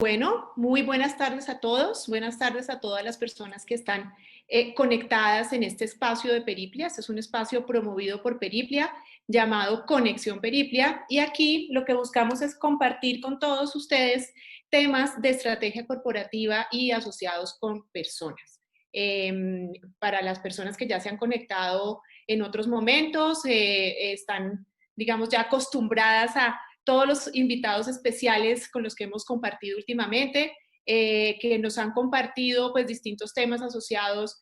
Bueno, muy buenas tardes a todos, buenas tardes a todas las personas que están conectadas en este espacio de Periplia. Este es un espacio promovido por Periplia llamado Conexión Periplia y aquí lo que buscamos es compartir con todos ustedes temas de estrategia corporativa y asociados con personas. Para las personas que ya se han conectado en otros momentos, están, digamos, ya acostumbradas a todos los invitados especiales con los que hemos compartido últimamente, que nos han compartido pues distintos temas asociados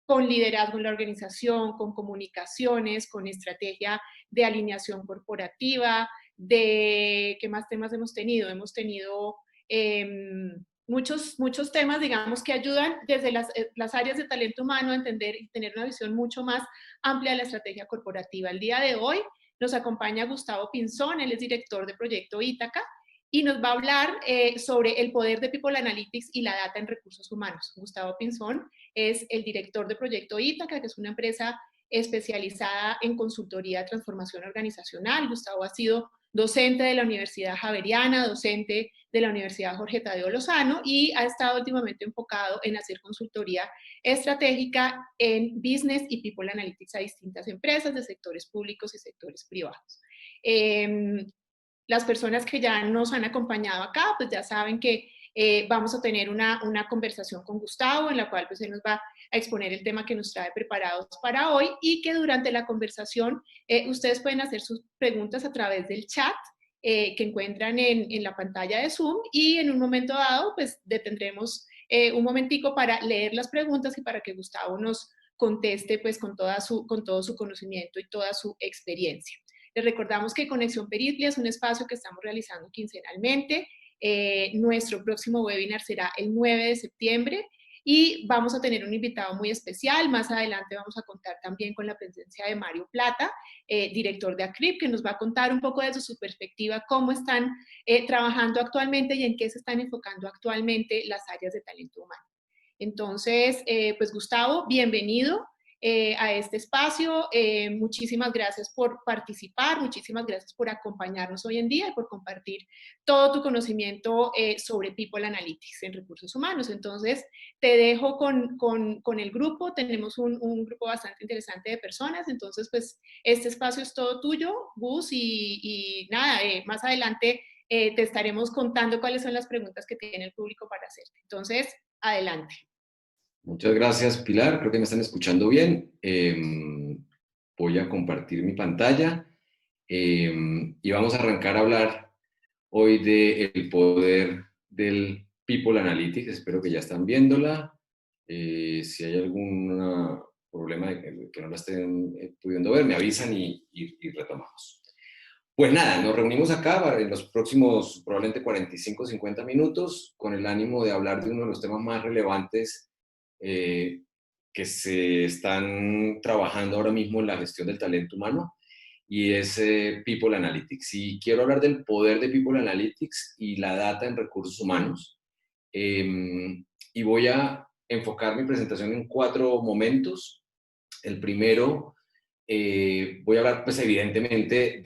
con liderazgo en la organización, con comunicaciones, con estrategia de alineación corporativa, de qué más temas hemos tenido. Hemos tenido muchos temas, digamos, que ayudan desde las áreas de talento humano a entender y tener una visión mucho más amplia de la estrategia corporativa. El día de hoy nos acompaña Gustavo Pinzón, él es director de Proyecto Ítaca y nos va a hablar sobre el poder de People Analytics y la data en recursos humanos. Gustavo Pinzón es el director de Proyecto Ítaca, que es una empresa especializada en consultoría de transformación organizacional. Gustavo ha sido docente de la Universidad Javeriana, docente de la Universidad Jorge Tadeo Lozano y ha estado últimamente enfocado en hacer consultoría estratégica en Business y People Analytics a distintas empresas de sectores públicos y sectores privados. Las personas que ya nos han acompañado acá, pues ya saben que vamos a tener una conversación con Gustavo en la cual pues él nos va a exponer el tema que nos trae preparados para hoy y que durante la conversación ustedes pueden hacer sus preguntas a través del chat que encuentran en la pantalla de Zoom y en un momento dado pues detendremos un momentico para leer las preguntas y para que Gustavo nos conteste pues con todo su conocimiento y toda su experiencia. Les recordamos que Conexión Periplia es un espacio que estamos realizando quincenalmente. Nuestro próximo webinar será el 9 de septiembre y vamos a tener un invitado muy especial. Más adelante vamos a contar también con la presencia de Mario Plata, director de ACRIP, que nos va a contar un poco desde su perspectiva cómo están trabajando actualmente y en qué se están enfocando actualmente las áreas de talento humano. Entonces, pues Gustavo, bienvenido a este espacio. Muchísimas gracias por participar, muchísimas gracias por acompañarnos hoy en día y por compartir todo tu conocimiento sobre People Analytics en recursos humanos. Entonces, te dejo con el grupo. Tenemos un grupo bastante interesante de personas. Entonces, pues, este espacio es todo tuyo, Gus, y nada, más adelante te estaremos contando cuáles son las preguntas que tiene el público para hacerte. Entonces, adelante. Muchas gracias, Pilar. Creo que me están escuchando bien. Voy a compartir mi pantalla y vamos a arrancar a hablar hoy del poder del People Analytics. Espero que ya están viéndola. Si hay algún problema de que no la estén pudiendo ver, me avisan y retomamos. Pues nada, nos reunimos acá en los próximos probablemente 45 o 50 minutos con el ánimo de hablar de uno de los temas más relevantes que se están trabajando ahora mismo en la gestión del talento humano y es People Analytics. Y quiero hablar del poder de People Analytics y la data en recursos humanos. Y voy a enfocar mi presentación en 4 momentos. El primero, voy a hablar pues evidentemente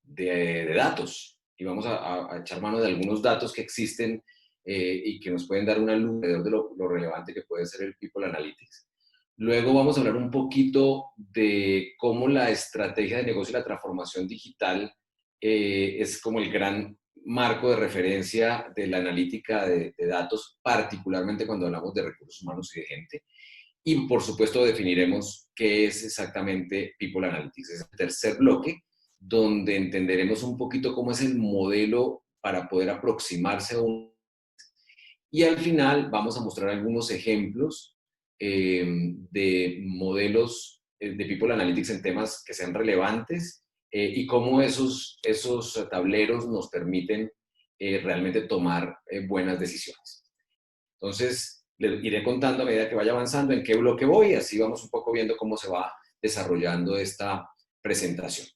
de datos y vamos a echar mano de algunos datos que existen y que nos pueden dar una luz alrededor de lo relevante que puede ser el People Analytics. Luego vamos a hablar un poquito de cómo la estrategia de negocio y la transformación digital es como el gran marco de referencia de la analítica de datos, particularmente cuando hablamos de recursos humanos y de gente. Y por supuesto definiremos qué es exactamente People Analytics. Es el tercer bloque, donde entenderemos un poquito cómo es el modelo para poder aproximarse a un... Y al final vamos a mostrar algunos ejemplos de modelos de People Analytics en temas que sean relevantes y cómo esos tableros nos permiten realmente tomar buenas decisiones. Entonces, les iré contando a medida que vaya avanzando en qué bloque voy y así vamos un poco viendo cómo se va desarrollando esta presentación.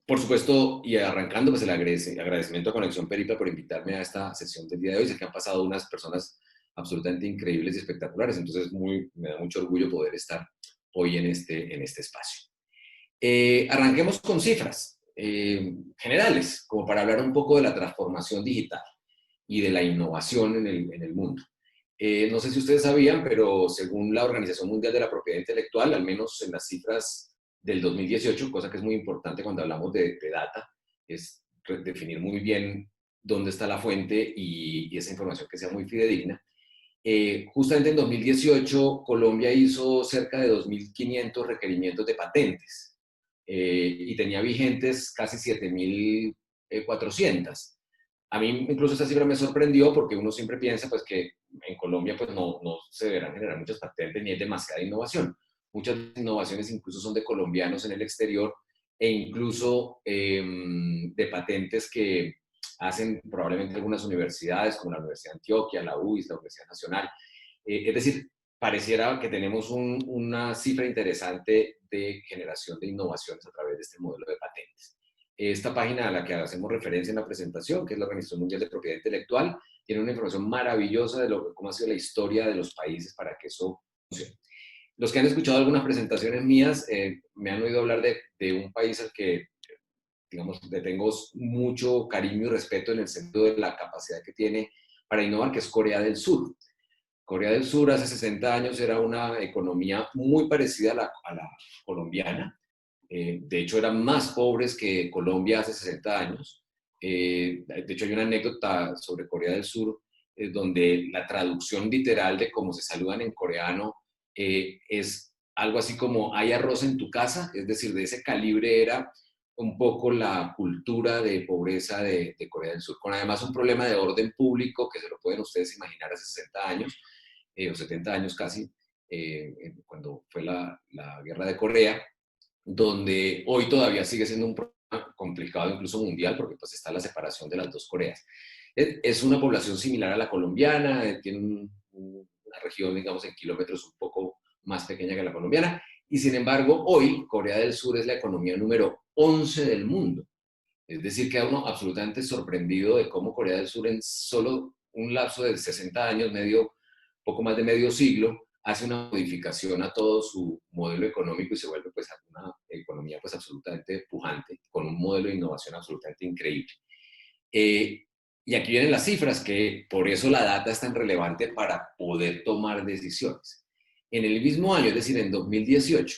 Por supuesto, y arrancando, pues el agradecimiento a Conexión Periplia por invitarme a esta sesión del día de hoy. Sé que han pasado unas personas absolutamente increíbles y espectaculares, entonces me da mucho orgullo poder estar hoy en este espacio. Arranquemos con cifras. generales, como para hablar un poco de la transformación digital y de la innovación en el mundo. No sé si ustedes sabían, pero según la Organización Mundial de la Propiedad Intelectual, al menos en las cifras del 2018, cosa que es muy importante cuando hablamos de data, es definir muy bien dónde está la fuente y esa información que sea muy fidedigna. Justamente en 2018, Colombia hizo cerca de 2.500 requerimientos de patentes y tenía vigentes casi 7.400. A mí incluso esta cifra me sorprendió porque uno siempre piensa pues, que en Colombia pues, no se deberán generar muchas patentes ni hay demasiada innovación. Muchas innovaciones incluso son de colombianos en el exterior e incluso de patentes que hacen probablemente algunas universidades como la Universidad de Antioquia, la UIS, la Universidad Nacional. Es decir, pareciera que tenemos una cifra interesante de generación de innovaciones a través de este modelo de patentes. Esta página a la que hacemos referencia en la presentación, que es la Organización Mundial de Propiedad Intelectual, tiene una información maravillosa de cómo ha sido la historia de los países para que eso funcione. Los que han escuchado algunas presentaciones mías me han oído hablar de un país al que, digamos, le tengo mucho cariño y respeto en el sentido de la capacidad que tiene para innovar, que es Corea del Sur. Corea del Sur hace 60 años era una economía muy parecida a la colombiana. De hecho, eran más pobres que Colombia hace 60 años. De hecho, hay una anécdota sobre Corea del Sur donde la traducción literal de cómo se saludan en coreano es algo así como hay arroz en tu casa, es decir, de ese calibre era un poco la cultura de pobreza de Corea del Sur, con además un problema de orden público que se lo pueden ustedes imaginar hace 60 años o 70 años casi, cuando fue la guerra de Corea, donde hoy todavía sigue siendo un problema complicado incluso mundial porque pues está la separación de las dos Coreas. Es una población similar a la colombiana, tiene una región, digamos, en kilómetros un poco más pequeña que la colombiana, y sin embargo, hoy Corea del Sur es la economía número 11 del mundo. Es decir, queda uno absolutamente sorprendido de cómo Corea del Sur en solo un lapso de 60 años, poco más de medio siglo, hace una modificación a todo su modelo económico y se vuelve pues una economía pues absolutamente pujante, con un modelo de innovación absolutamente increíble. Y aquí vienen las cifras, que por eso la data es tan relevante para poder tomar decisiones. En el mismo año, es decir, en 2018,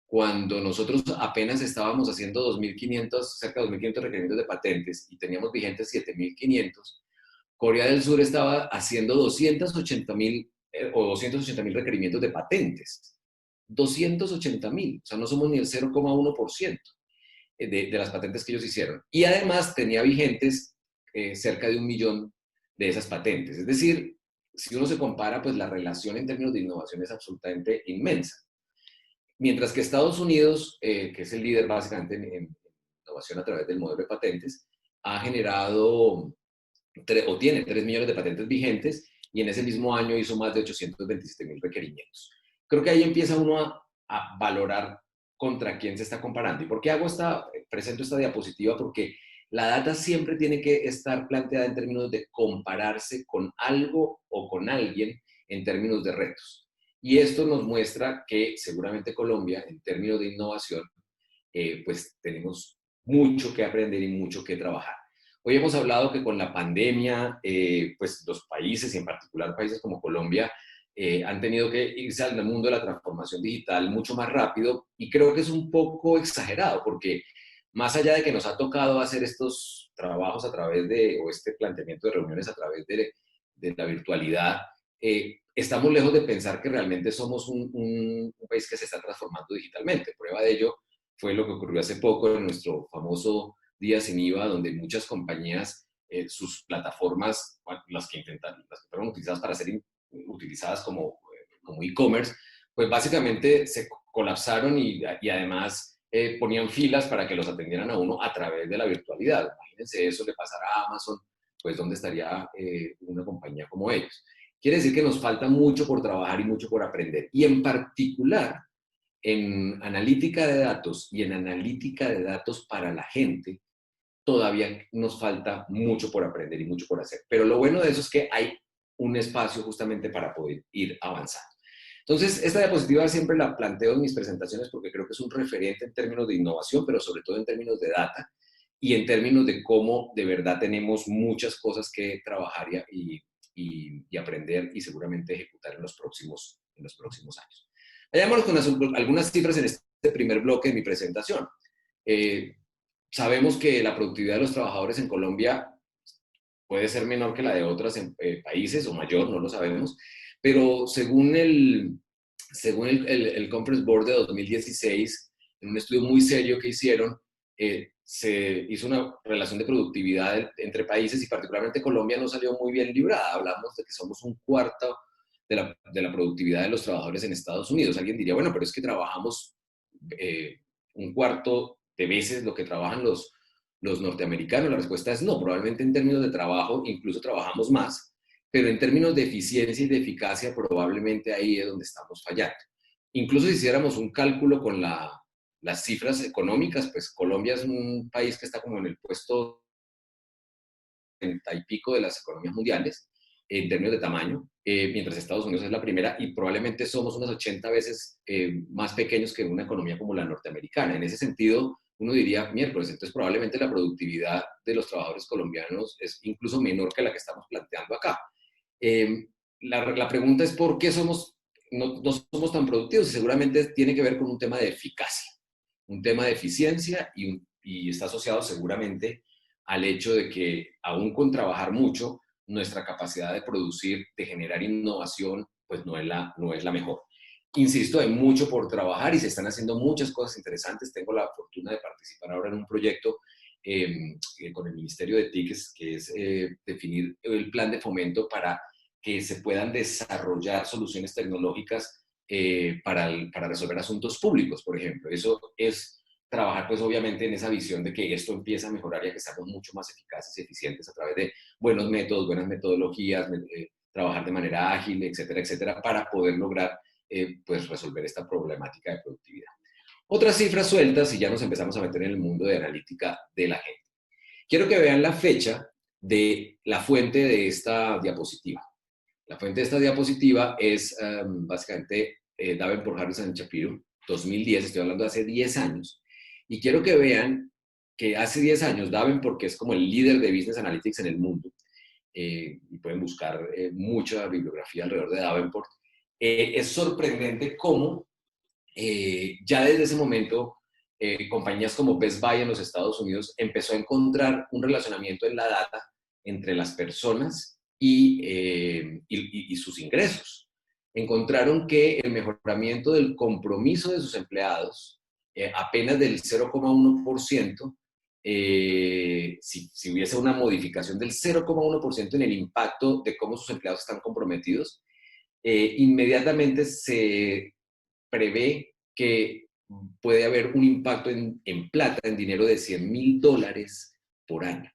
cuando nosotros apenas estábamos haciendo 2.500, cerca de 2.500 requerimientos de patentes y teníamos vigentes 7.500, Corea del Sur estaba haciendo 280.000 o 280.000 requerimientos de patentes. 280.000, o sea, no somos ni el 0,1% de las patentes que ellos hicieron. Y además tenía vigentes cerca de 1.000.000 de esas patentes. Es decir, si uno se compara, pues la relación en términos de innovación es absolutamente inmensa. Mientras que Estados Unidos, que es el líder básicamente en innovación a través del modelo de patentes, ha generado o tiene 3 millones de patentes vigentes y en ese mismo año hizo más de 827.000 requerimientos. Creo que ahí empieza uno a valorar contra quién se está comparando. ¿Y por qué presento esta diapositiva? Porque la data siempre tiene que estar planteada en términos de compararse con algo o con alguien en términos de retos. Y esto nos muestra que seguramente Colombia, en términos de innovación, pues tenemos mucho que aprender y mucho que trabajar. Hoy hemos hablado que con la pandemia, pues los países, y en particular países como Colombia, han tenido que irse al mundo de la transformación digital mucho más rápido y creo que es un poco exagerado porque más allá de que nos ha tocado hacer estos trabajos a través o este planteamiento de reuniones a través de la virtualidad, estamos lejos de pensar que realmente somos un país que se está transformando digitalmente. Prueba de ello fue lo que ocurrió hace poco en nuestro famoso Día Sin IVA, donde muchas compañías, sus plataformas, las que fueron utilizadas para ser utilizadas como e-commerce, pues básicamente se colapsaron y además ponían filas para que los atendieran a uno a través de la virtualidad. Imagínense eso le pasara a Amazon, pues ¿dónde estaría una compañía como ellos? Quiere decir que nos falta mucho por trabajar y mucho por aprender. Y en particular, en analítica de datos y en analítica de datos para la gente, todavía nos falta mucho por aprender y mucho por hacer. Pero lo bueno de eso es que hay un espacio justamente para poder ir avanzando. Entonces, esta diapositiva siempre la planteo en mis presentaciones porque creo que es un referente en términos de innovación, pero sobre todo en términos de data y en términos de cómo de verdad tenemos muchas cosas que trabajar y aprender y seguramente ejecutar en los próximos años. Vayámonos con algunas cifras en este primer bloque de mi presentación. Sabemos que la productividad de los trabajadores en Colombia puede ser menor que la de otros países o mayor, no lo sabemos, pero según el Conference Board de 2016, en un estudio muy serio que hicieron, se hizo una relación de productividad entre países y particularmente Colombia no salió muy bien librada. Hablamos de que somos un cuarto de la productividad de los trabajadores en Estados Unidos. Alguien diría, bueno, pero es que trabajamos un cuarto de veces lo que trabajan los norteamericanos. La respuesta es no, probablemente en términos de trabajo incluso trabajamos más, pero en términos de eficiencia y de eficacia probablemente ahí es donde estamos fallando. Incluso si hiciéramos un cálculo con las cifras económicas, pues Colombia es un país que está como en el puesto 30 y pico de las economías mundiales en términos de tamaño, mientras Estados Unidos es la primera y probablemente somos unas 80 veces más pequeños que una economía como la norteamericana. En ese sentido, uno diría, miércoles, entonces probablemente la productividad de los trabajadores colombianos es incluso menor que la que estamos planteando acá. La pregunta es por qué no somos tan productivos y seguramente tiene que ver con un tema de eficacia, un tema de eficiencia y está asociado seguramente al hecho de que aún con trabajar mucho, nuestra capacidad de producir, de generar innovación, pues no es la mejor. Insisto, hay mucho por trabajar y se están haciendo muchas cosas interesantes. Tengo la fortuna de participar ahora en un proyecto con el Ministerio de TIC, que es definir el plan de fomento para que se puedan desarrollar soluciones tecnológicas para resolver asuntos públicos, por ejemplo. Eso es trabajar, pues obviamente, en esa visión de que esto empieza a mejorar y a que seamos mucho más eficaces y eficientes a través de buenos métodos, buenas metodologías, trabajar de manera ágil, etcétera, etcétera, para poder lograr pues resolver esta problemática de productividad. Otras cifras sueltas y ya nos empezamos a meter en el mundo de analítica de la gente. Quiero que vean la fecha de la fuente de esta diapositiva. La fuente de esta diapositiva es básicamente Davenport, Harris & Shapiro, 2010, estoy hablando de hace 10 años. Y quiero que vean que hace 10 años Davenport, que es como el líder de Business Analytics en el mundo, y pueden buscar mucha bibliografía alrededor de Davenport, es sorprendente cómo ya desde ese momento compañías como Best Buy en los Estados Unidos empezó a encontrar un relacionamiento en la data entre las personas y sus ingresos. Encontraron que el mejoramiento del compromiso de sus empleados, apenas del 0,1%, si hubiese una modificación del 0,1% en el impacto de cómo sus empleados están comprometidos, inmediatamente se prevé que puede haber un impacto en plata, en dinero de $100,000 por año.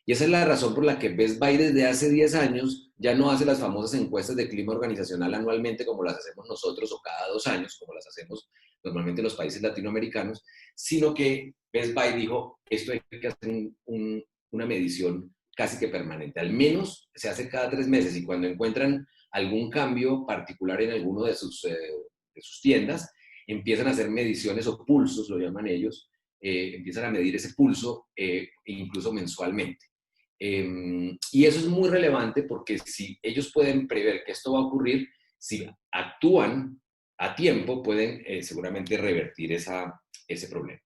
Y esa es la razón por la que Best Buy desde hace 10 años ya no hace las famosas encuestas de clima organizacional anualmente como las hacemos nosotros o cada 2 años, como las hacemos normalmente en los países latinoamericanos, sino que Best Buy dijo, esto hay que hacer una medición casi que permanente. Al menos se hace cada 3 meses y cuando encuentran algún cambio particular en alguno de sus tiendas, empiezan a hacer mediciones o pulsos, lo llaman ellos, empiezan a medir ese pulso incluso mensualmente. Y eso es muy relevante porque si ellos pueden prever que esto va a ocurrir, si actúan a tiempo, pueden seguramente revertir ese problema.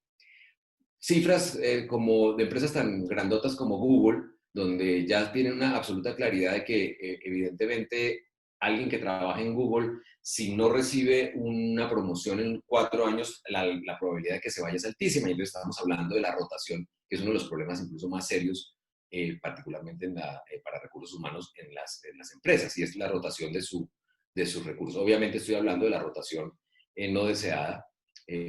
Cifras como de empresas tan grandotas como Google, donde ya tienen una absoluta claridad de que evidentemente alguien que trabaja en Google, si no recibe una promoción en 4 años, la probabilidad de que se vaya es altísima. Y entonces estamos hablando de la rotación, que es uno de los problemas incluso más serios, particularmente para recursos humanos en las empresas, y es la rotación de sus recursos. Obviamente estoy hablando de la rotación no deseada,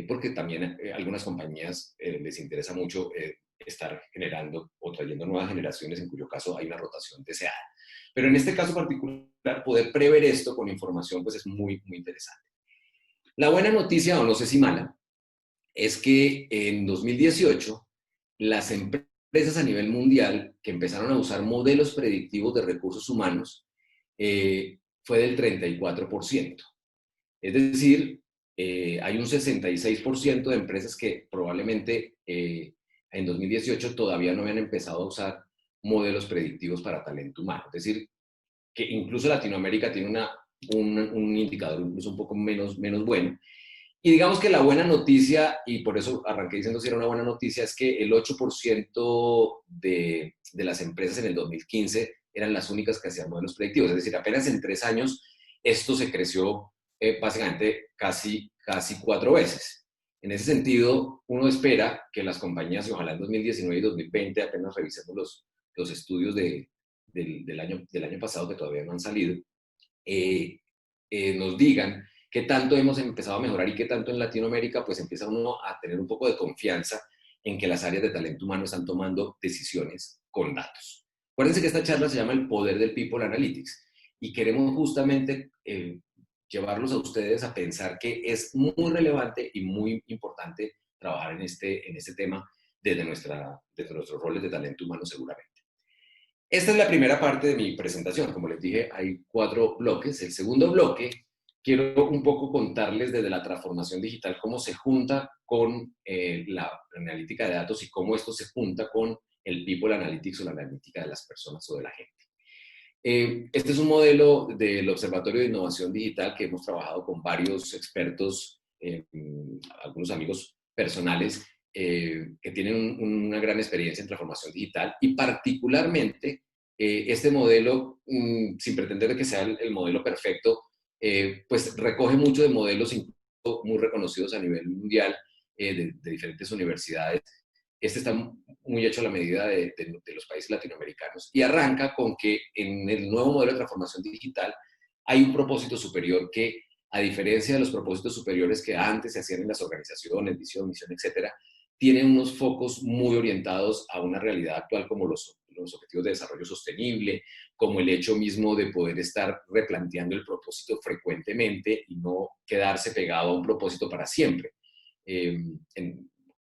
porque también algunas compañías les interesa mucho estar generando o trayendo nuevas generaciones, en cuyo caso hay una rotación deseada. Pero en este caso particular, poder prever esto con información pues es muy, muy interesante. La buena noticia, o no sé si mala, es que en 2018 las empresas a nivel mundial que empezaron a usar modelos predictivos de recursos humanos fue del 34%. Es decir, hay un 66% de empresas que probablemente en 2018 todavía no habían empezado a usar modelos predictivos para talento humano. Es decir, que incluso Latinoamérica tiene un indicador incluso un poco menos bueno. Y digamos que la buena noticia, y por eso arranqué diciendo si era una buena noticia, es que el 8% de las empresas en el 2015 eran las únicas que hacían modelos predictivos. Es decir, apenas en 3 años esto se creció básicamente casi 4 veces. En ese sentido, uno espera que las compañías, y ojalá en 2019 y 2020 apenas revisemos los estudios del año pasado que todavía no han salido, nos digan qué tanto hemos empezado a mejorar y qué tanto en Latinoamérica, pues empieza uno a tener un poco de confianza en que las áreas de talento humano están tomando decisiones con datos. Acuérdense que esta charla se llama El Poder del People Analytics y queremos justamente llevarlos a ustedes a pensar que es muy relevante y muy importante trabajar en este tema desde nuestros roles de talento humano seguramente. Esta es la primera parte de mi presentación. Como les dije, hay 4 bloques. El segundo bloque, quiero un poco contarles desde la transformación digital cómo se junta con la analítica de datos y cómo esto se junta con el People Analytics o la analítica de las personas o de la gente. Este es un modelo del Observatorio de Innovación Digital que hemos trabajado con varios expertos, algunos amigos personales que tienen una gran experiencia en transformación digital y particularmente este modelo, sin pretender que sea el modelo perfecto, pues recoge mucho de modelos muy reconocidos a nivel mundial de diferentes universidades. Este está muy hecho a la medida de los países latinoamericanos y arranca con que en el nuevo modelo de transformación digital hay un propósito superior que, a diferencia de los propósitos superiores que antes se hacían en las organizaciones, visión, misión, etcétera, tiene unos focos muy orientados a una realidad actual como los objetivos de desarrollo sostenible, como el hecho mismo de poder estar replanteando el propósito frecuentemente y no quedarse pegado a un propósito para siempre. En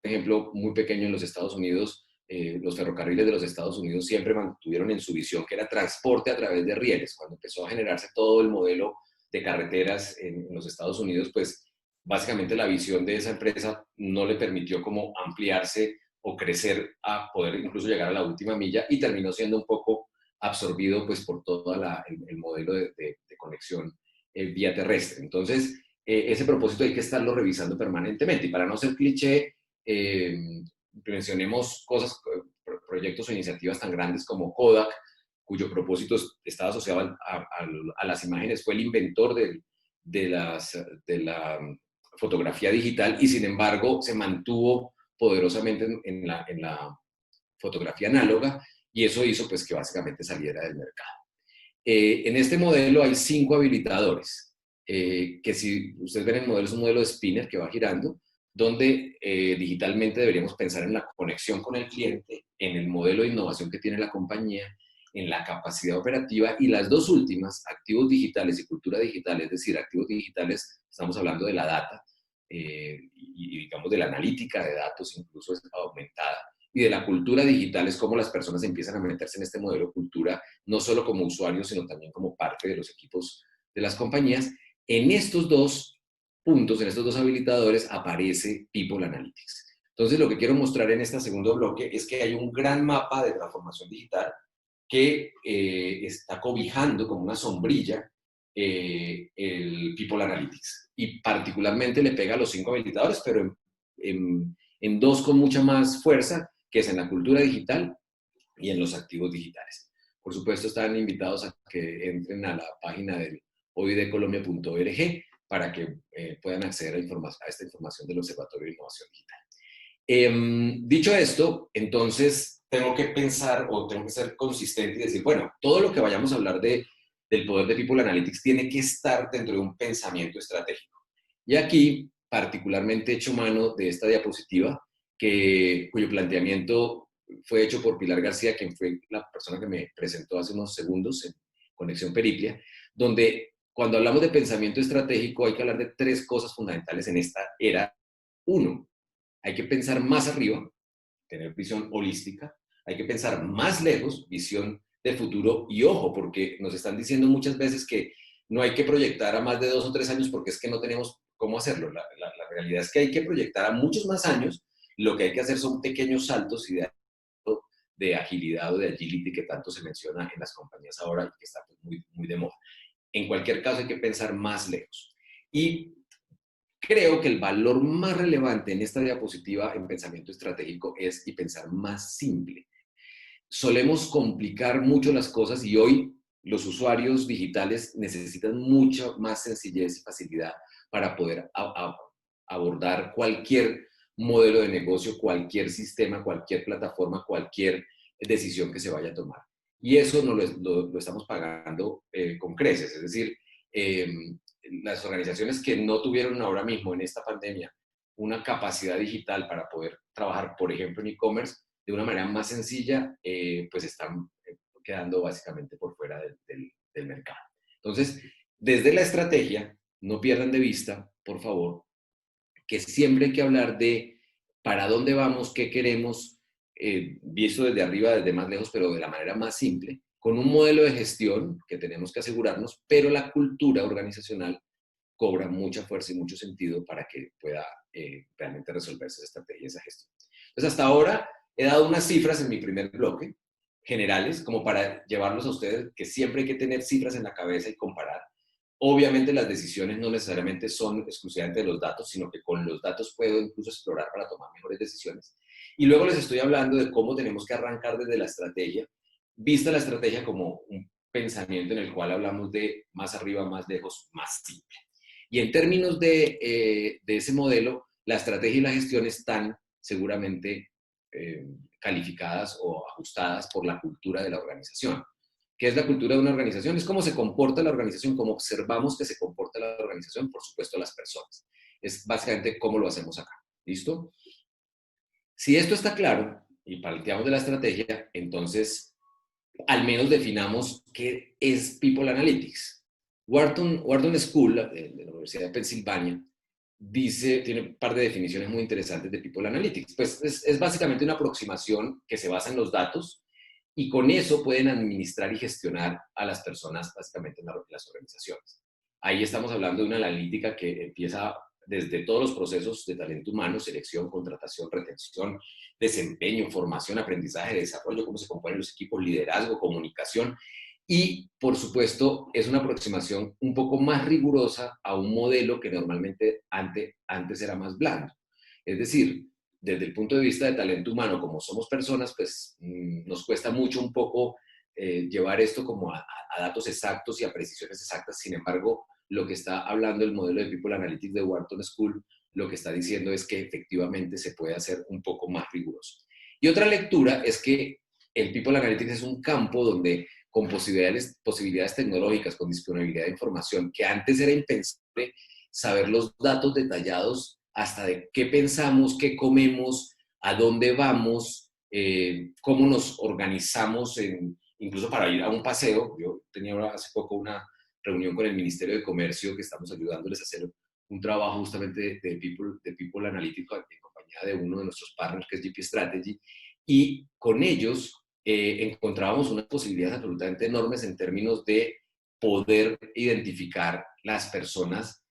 ejemplo muy pequeño en los Estados Unidos, los ferrocarriles de los Estados Unidos siempre mantuvieron en su visión que era transporte a través de rieles. Cuando empezó a generarse todo el modelo de carreteras en los Estados Unidos, pues básicamente la visión de esa empresa no le permitió como ampliarse o crecer a poder incluso llegar a la última milla y terminó siendo un poco absorbido pues por todo el modelo de conexión vía terrestre. Entonces, ese propósito hay que estarlo revisando permanentemente. Y para no ser cliché, mencionemos proyectos o iniciativas tan grandes como Kodak, cuyo propósito estaba asociado a las imágenes, fue el inventor de la fotografía digital y sin embargo se mantuvo poderosamente en la fotografía análoga y eso hizo pues que básicamente saliera del mercado. En este modelo hay 5 habilitadores, que si ustedes ven el modelo es un modelo de spinner que va girando, donde digitalmente deberíamos pensar en la conexión con el cliente, en el modelo de innovación que tiene la compañía, en la capacidad operativa y las 2 últimas, activos digitales y cultura digital, es decir, activos digitales, estamos hablando de la data y digamos de la analítica de datos incluso aumentada y de la cultura digital es cómo las personas empiezan a meterse en este modelo de cultura, no solo como usuarios, sino también como parte de los equipos de las compañías. En estos 2 puntos, en estos 2 habilitadores, aparece People Analytics. Entonces, lo que quiero mostrar en este segundo bloque es que hay un gran mapa de transformación digital que está cobijando como una sombrilla el People Analytics. Y particularmente le pega a los 5 habilitadores, pero en 2 con mucha más fuerza, que es en la cultura digital y en los activos digitales. Por supuesto, están invitados a que entren a la página del oidecolombia.org para que puedan acceder a esta información del Observatorio de Innovación Digital. Dicho esto, entonces tengo que pensar o tengo que ser consistente y decir, bueno, todo lo que vayamos a hablar del poder de People Analytics tiene que estar dentro de un pensamiento estratégico. Y aquí, particularmente hecho mano de esta diapositiva, cuyo planteamiento fue hecho por Pilar García, quien fue la persona que me presentó hace unos segundos en Conexión Periplia, donde cuando hablamos de pensamiento estratégico hay que hablar de 3 cosas fundamentales en esta era. 1, hay que pensar más arriba, tener visión holística. Hay que pensar más lejos, visión de futuro. Y ojo, porque nos están diciendo muchas veces que no hay que proyectar a más de 2 o 3 años porque es que no tenemos cómo hacerlo. La realidad es que hay que proyectar a muchos más años. Lo que hay que hacer son pequeños saltos y de agilidad o de agility que tanto se menciona en las compañías ahora y que está pues, muy, muy de moda. En cualquier caso hay que pensar más lejos. Y creo que el valor más relevante en esta diapositiva en pensamiento estratégico es y pensar más simple. Solemos complicar mucho las cosas y hoy los usuarios digitales necesitan mucha más sencillez y facilidad para poder abordar cualquier modelo de negocio, cualquier sistema, cualquier plataforma, cualquier decisión que se vaya a tomar. Y eso no lo estamos pagando con creces. Es decir, las organizaciones que no tuvieron ahora mismo en esta pandemia una capacidad digital para poder trabajar, por ejemplo, en e-commerce, de una manera más sencilla, pues están quedando básicamente por fuera del mercado. Entonces, desde la estrategia, no pierdan de vista, por favor, que siempre hay que hablar de para dónde vamos, qué queremos, visto desde arriba, desde más lejos, pero de la manera más simple, con un modelo de gestión que tenemos que asegurarnos, pero la cultura organizacional cobra mucha fuerza y mucho sentido para que pueda realmente resolverse esa estrategia y esa gestión. Entonces, hasta ahora he dado unas cifras en mi primer bloque, generales, como para llevarlos a ustedes, que siempre hay que tener cifras en la cabeza y comparar. Obviamente las decisiones no necesariamente son exclusivamente de los datos, sino que con los datos puedo incluso explorar para tomar mejores decisiones. Y luego les estoy hablando de cómo tenemos que arrancar desde la estrategia, vista la estrategia como un pensamiento en el cual hablamos de más arriba, más lejos, más simple. Y en términos de ese modelo, la estrategia y la gestión están seguramente calificadas o ajustadas por la cultura de la organización. ¿Qué es la cultura de una organización? Es cómo se comporta la organización, cómo observamos que se comporta la organización, por supuesto, las personas. Es básicamente cómo lo hacemos acá. ¿Listo? Si esto está claro y planteamos de la estrategia, entonces al menos definamos qué es People Analytics. Wharton School, de la Universidad de Pensilvania, tiene un par de definiciones muy interesantes de People Analytics. Pues es básicamente una aproximación que se basa en los datos y con eso pueden administrar y gestionar a las personas básicamente en las organizaciones. Ahí estamos hablando de una analítica que empieza desde todos los procesos de talento humano, selección, contratación, retención, desempeño, formación, aprendizaje, desarrollo, cómo se componen los equipos, liderazgo, comunicación. Y, por supuesto, es una aproximación un poco más rigurosa a un modelo que normalmente antes era más blando. Es decir, desde el punto de vista de talento humano, como somos personas, pues nos cuesta mucho un poco llevar esto como a datos exactos y a precisiones exactas. Sin embargo, lo que está hablando el modelo de People Analytics de Wharton School, lo que está diciendo es que efectivamente se puede hacer un poco más riguroso. Y otra lectura es que el People Analytics es un campo donde con posibilidades tecnológicas, con disponibilidad de información, que antes era impensable saber los datos detallados hasta de qué pensamos, qué comemos, a dónde vamos, cómo nos organizamos, incluso para ir a un paseo. Yo tenía hace poco una reunión con el Ministerio de Comercio que estamos ayudándoles a hacer un trabajo justamente de People Analytics en compañía de uno de nuestros partners que es GP Strategy, y con ellos encontrábamos unas posibilidades absolutamente enormes en términos de poder identificar las personas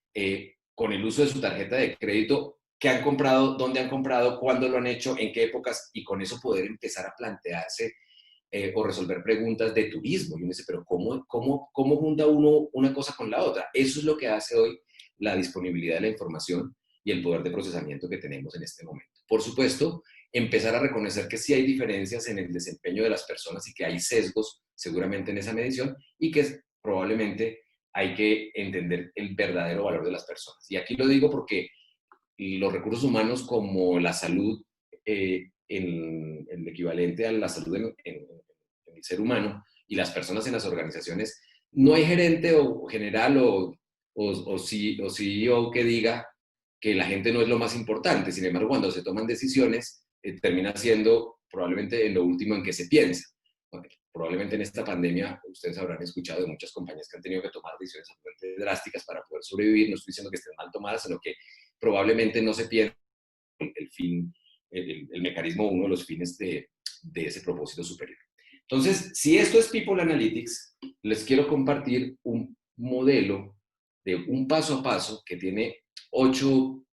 con el uso de su tarjeta de crédito, qué han comprado, dónde han comprado, cuándo lo han hecho, en qué épocas, y con eso poder empezar a plantearse o resolver preguntas de turismo. Y uno dice, pero ¿cómo junta uno una cosa con la otra? Eso es lo que hace hoy la disponibilidad de la información y el poder de procesamiento que tenemos en este momento. Por supuesto, empezar a reconocer que sí hay diferencias en el desempeño de las personas y que hay sesgos seguramente en esa medición y que probablemente hay que entender el verdadero valor de las personas. Y aquí lo digo porque los recursos humanos como la salud, en el equivalente a la salud en el ser humano y las personas en las organizaciones, no hay gerente o general o CEO que diga que la gente no es lo más importante. Sin embargo, cuando se toman decisiones, termina siendo probablemente en lo último en que se piensa. Porque probablemente en esta pandemia ustedes habrán escuchado de muchas compañías que han tenido que tomar decisiones absolutamente drásticas para poder sobrevivir. No estoy diciendo que estén mal tomadas, sino que probablemente no se piensa el fin, el mecanismo, uno de los fines de ese propósito superior. Entonces, si esto es People Analytics, les quiero compartir modelo de un paso a paso que tiene 8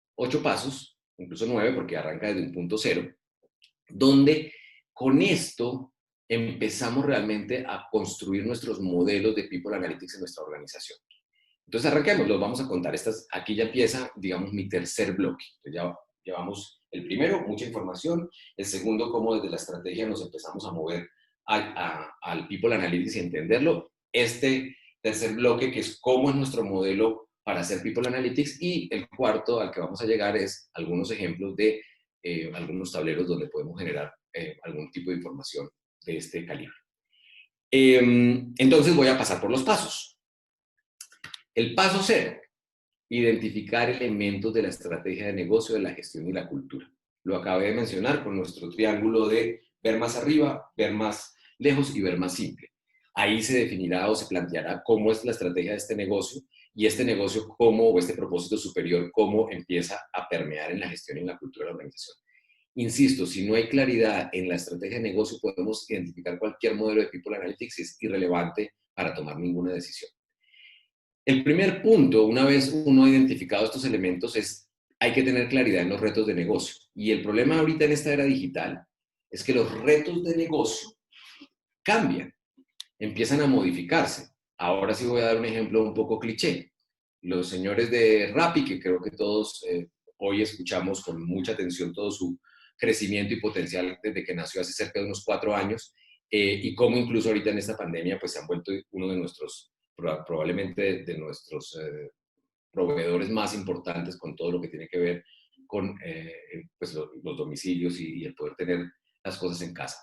pasos, incluso 9 porque arranca desde un punto cero, donde con esto empezamos realmente a construir nuestros modelos de People Analytics en nuestra organización. Entonces arranquemos, los vamos a contar. Aquí ya empieza, digamos, mi tercer bloque. Entonces ya llevamos el primero, mucha información. El segundo, cómo desde la estrategia nos empezamos a mover al People Analytics y entenderlo. Este tercer bloque, que es cómo es nuestro modelo para hacer People Analytics. Y el cuarto al que vamos a llegar es algunos ejemplos de algunos tableros donde podemos generar algún tipo de información de este calibre. Entonces voy a pasar por los pasos. El paso cero, identificar elementos de la estrategia de negocio, de la gestión y la cultura. Lo acabé de mencionar con nuestro triángulo de ver más arriba, ver más lejos y ver más simple. Ahí se definirá o se planteará cómo es la estrategia de este negocio y este negocio cómo, o este propósito superior, cómo empieza a permear en la gestión y en la cultura de la organización. Insisto, si no hay claridad en la estrategia de negocio, podemos identificar cualquier modelo de People Analytics y es irrelevante para tomar ninguna decisión. El primer punto, una vez uno ha identificado estos elementos, es hay que tener claridad en los retos de negocio. Y el problema ahorita en esta era digital es que los retos de negocio cambian, empiezan a modificarse. Ahora sí voy a dar un ejemplo un poco cliché. Los señores de Rappi, que creo que todos hoy escuchamos con mucha atención todo su crecimiento y potencial desde que nació hace cerca de unos 4 años, y cómo incluso ahorita en esta pandemia pues se han vuelto uno de nuestros, probablemente de nuestros proveedores más importantes con todo lo que tiene que ver con pues los domicilios y el poder tener las cosas en casa.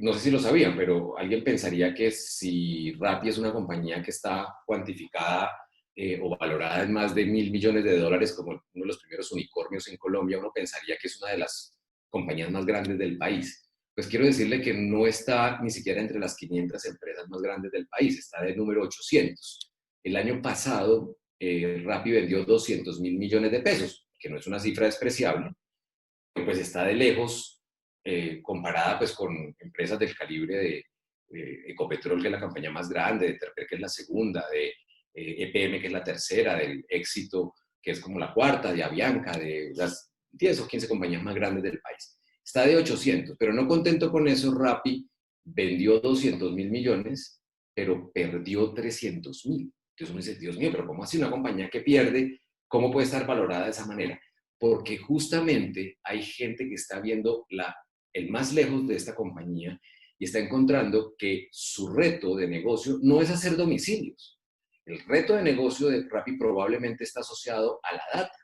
No sé si lo sabían, pero alguien pensaría que si Rappi es una compañía que está cuantificada o valorada en más de $1.000 millones, como uno de los primeros unicornios en Colombia, uno pensaría que es una de las compañías más grandes del país. Pues quiero decirle que no está ni siquiera entre las 500 empresas más grandes del país, está de número 800. El año pasado, Rappi vendió 200.000 millones de pesos, que no es una cifra despreciable, pues está de lejos comparada pues con empresas del calibre de Ecopetrol, que es la compañía más grande, de Terpel, que es la segunda, de EPM, que es la tercera, del Éxito, que es como la cuarta, de Avianca, de las 10 o 15 compañías más grandes del país. Está de 800, pero no contento con eso, Rappi vendió 200.000 millones, pero perdió 300.000. Entonces uno dice, Dios mío, pero ¿cómo así una compañía que pierde? ¿Cómo puede estar valorada de esa manera? Porque justamente hay gente que está viendo el más lejos de esta compañía y está encontrando que su reto de negocio no es hacer domicilios. El reto de negocio de Rappi probablemente está asociado a la data,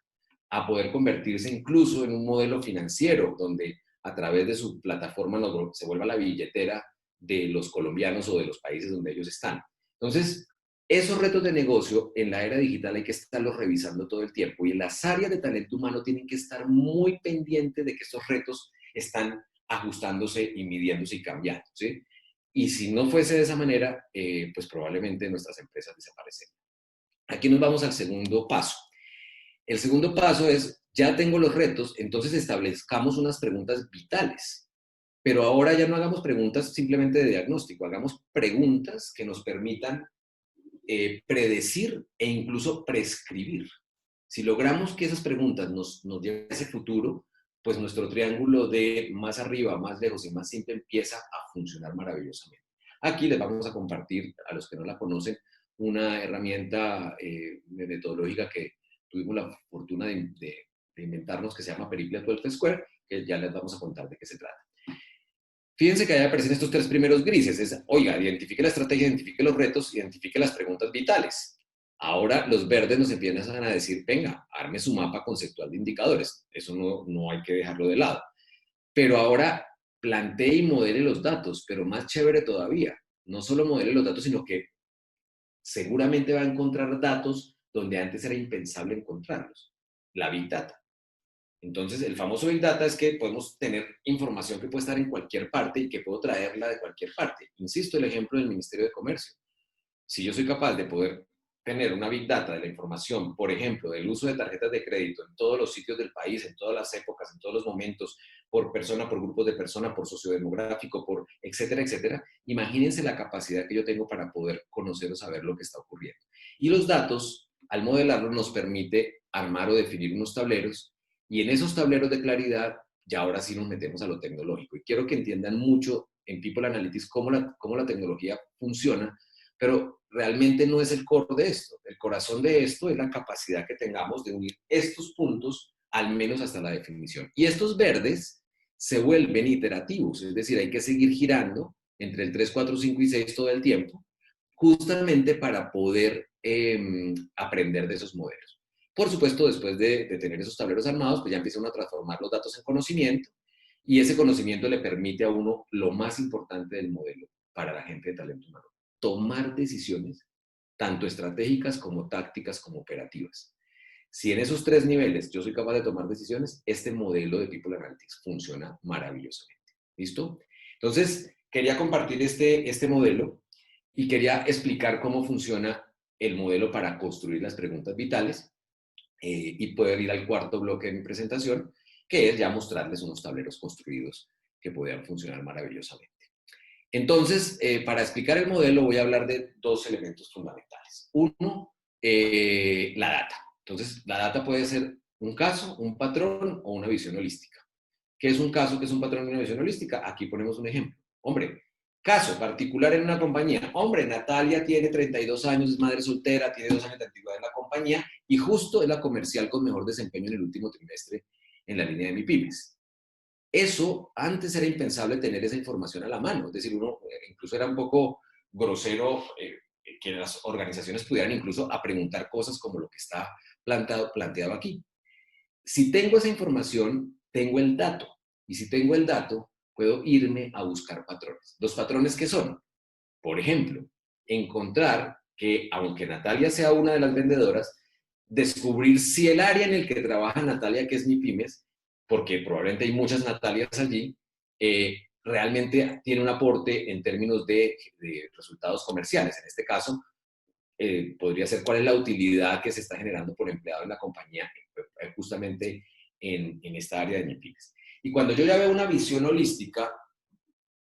a poder convertirse incluso en un modelo financiero donde a través de su plataforma se vuelva la billetera de los colombianos o de los países donde ellos están. Entonces, esos retos de negocio en la era digital hay que estarlos revisando todo el tiempo y en las áreas de talento humano tienen que estar muy pendientes de que estos retos están ajustándose y midiéndose y cambiando, ¿sí? Y si no fuese de esa manera, pues probablemente nuestras empresas desaparecerían. Aquí nos vamos al segundo paso. El segundo paso es, ya tengo los retos, entonces establezcamos unas preguntas vitales. Pero ahora ya no hagamos preguntas simplemente de diagnóstico, hagamos preguntas que nos permitan predecir e incluso prescribir. Si logramos que esas preguntas nos lleven a ese futuro, pues nuestro triángulo de más arriba, más lejos y más simple empieza a funcionar maravillosamente. Aquí les vamos a compartir, a los que no la conocen, una herramienta metodológica que tuvimos la fortuna de inventarnos, que se llama Periple 12 Square, que ya les vamos a contar de qué se trata. Fíjense que ahí aparecen estos 3 primeros grises. Es, oiga, identifique la estrategia, identifique los retos, identifique las preguntas vitales. Ahora los verdes nos empiezan a decir, venga, arme su mapa conceptual de indicadores. Eso no hay que dejarlo de lado. Pero ahora plantee y modele los datos, pero más chévere todavía. No solo modele los datos, sino que seguramente va a encontrar datos donde antes era impensable encontrarlos. La Big Data. Entonces, el famoso Big Data es que podemos tener información que puede estar en cualquier parte y que puedo traerla de cualquier parte. Insisto, el ejemplo del Ministerio de Comercio. Si yo soy capaz de poder tener una Big Data de la información, por ejemplo, del uso de tarjetas de crédito en todos los sitios del país, en todas las épocas, en todos los momentos, por persona, por grupos de personas, por sociodemográfico, por etcétera, etcétera, imagínense la capacidad que yo tengo para poder conocer o saber lo que está ocurriendo. Y los datos, al modelarlos, nos permite armar o definir unos tableros, y en esos tableros de claridad, ya ahora sí nos metemos a lo tecnológico. Y quiero que entiendan mucho en People Analytics cómo la tecnología funciona, pero realmente no es el core de esto. El corazón de esto es la capacidad que tengamos de unir estos puntos, al menos hasta la definición. Y estos verdes se vuelven iterativos, es decir, hay que seguir girando entre el 3, 4, 5 y 6 todo el tiempo, justamente para poder aprender de esos modelos. Por supuesto, después de tener esos tableros armados, pues ya empieza uno a transformar los datos en conocimiento, y ese conocimiento le permite a uno lo más importante del modelo para la gente de talento humano: tomar decisiones, tanto estratégicas como tácticas como operativas. Si en esos 3 niveles yo soy capaz de tomar decisiones, este modelo de People Analytics funciona maravillosamente. ¿Listo? Entonces, quería compartir este modelo y quería explicar cómo funciona el modelo para construir las preguntas vitales, y poder ir al cuarto bloque de mi presentación, que es ya mostrarles unos tableros construidos que puedan funcionar maravillosamente. Entonces, para explicar el modelo voy a hablar de 2 elementos fundamentales. Uno, la data. Entonces, la data puede ser un caso, un patrón o una visión holística. ¿Qué es un caso? ¿Qué es un patrón y una visión holística? Aquí ponemos un ejemplo. Hombre, caso particular en una compañía. Hombre, Natalia tiene 32 años, es madre soltera, tiene 2 años de antigüedad en la compañía y justo es la comercial con mejor desempeño en el último trimestre en la línea de MIPYMES. Eso, antes era impensable tener esa información a la mano. Es decir, uno incluso era un poco grosero que las organizaciones pudieran incluso a preguntar cosas como lo que está planteado aquí. Si tengo esa información, tengo el dato. Y si tengo el dato, puedo irme a buscar patrones. ¿Los patrones qué son? Por ejemplo, encontrar que, aunque Natalia sea una de las vendedoras, descubrir si el área en el que trabaja Natalia, que es MIPYMES, porque probablemente hay muchas Natalias allí, realmente tiene un aporte en términos de resultados comerciales. En este caso, podría ser cuál es la utilidad que se está generando por empleado en la compañía, justamente en esta área de MIPYMES. Y cuando yo ya veo una visión holística,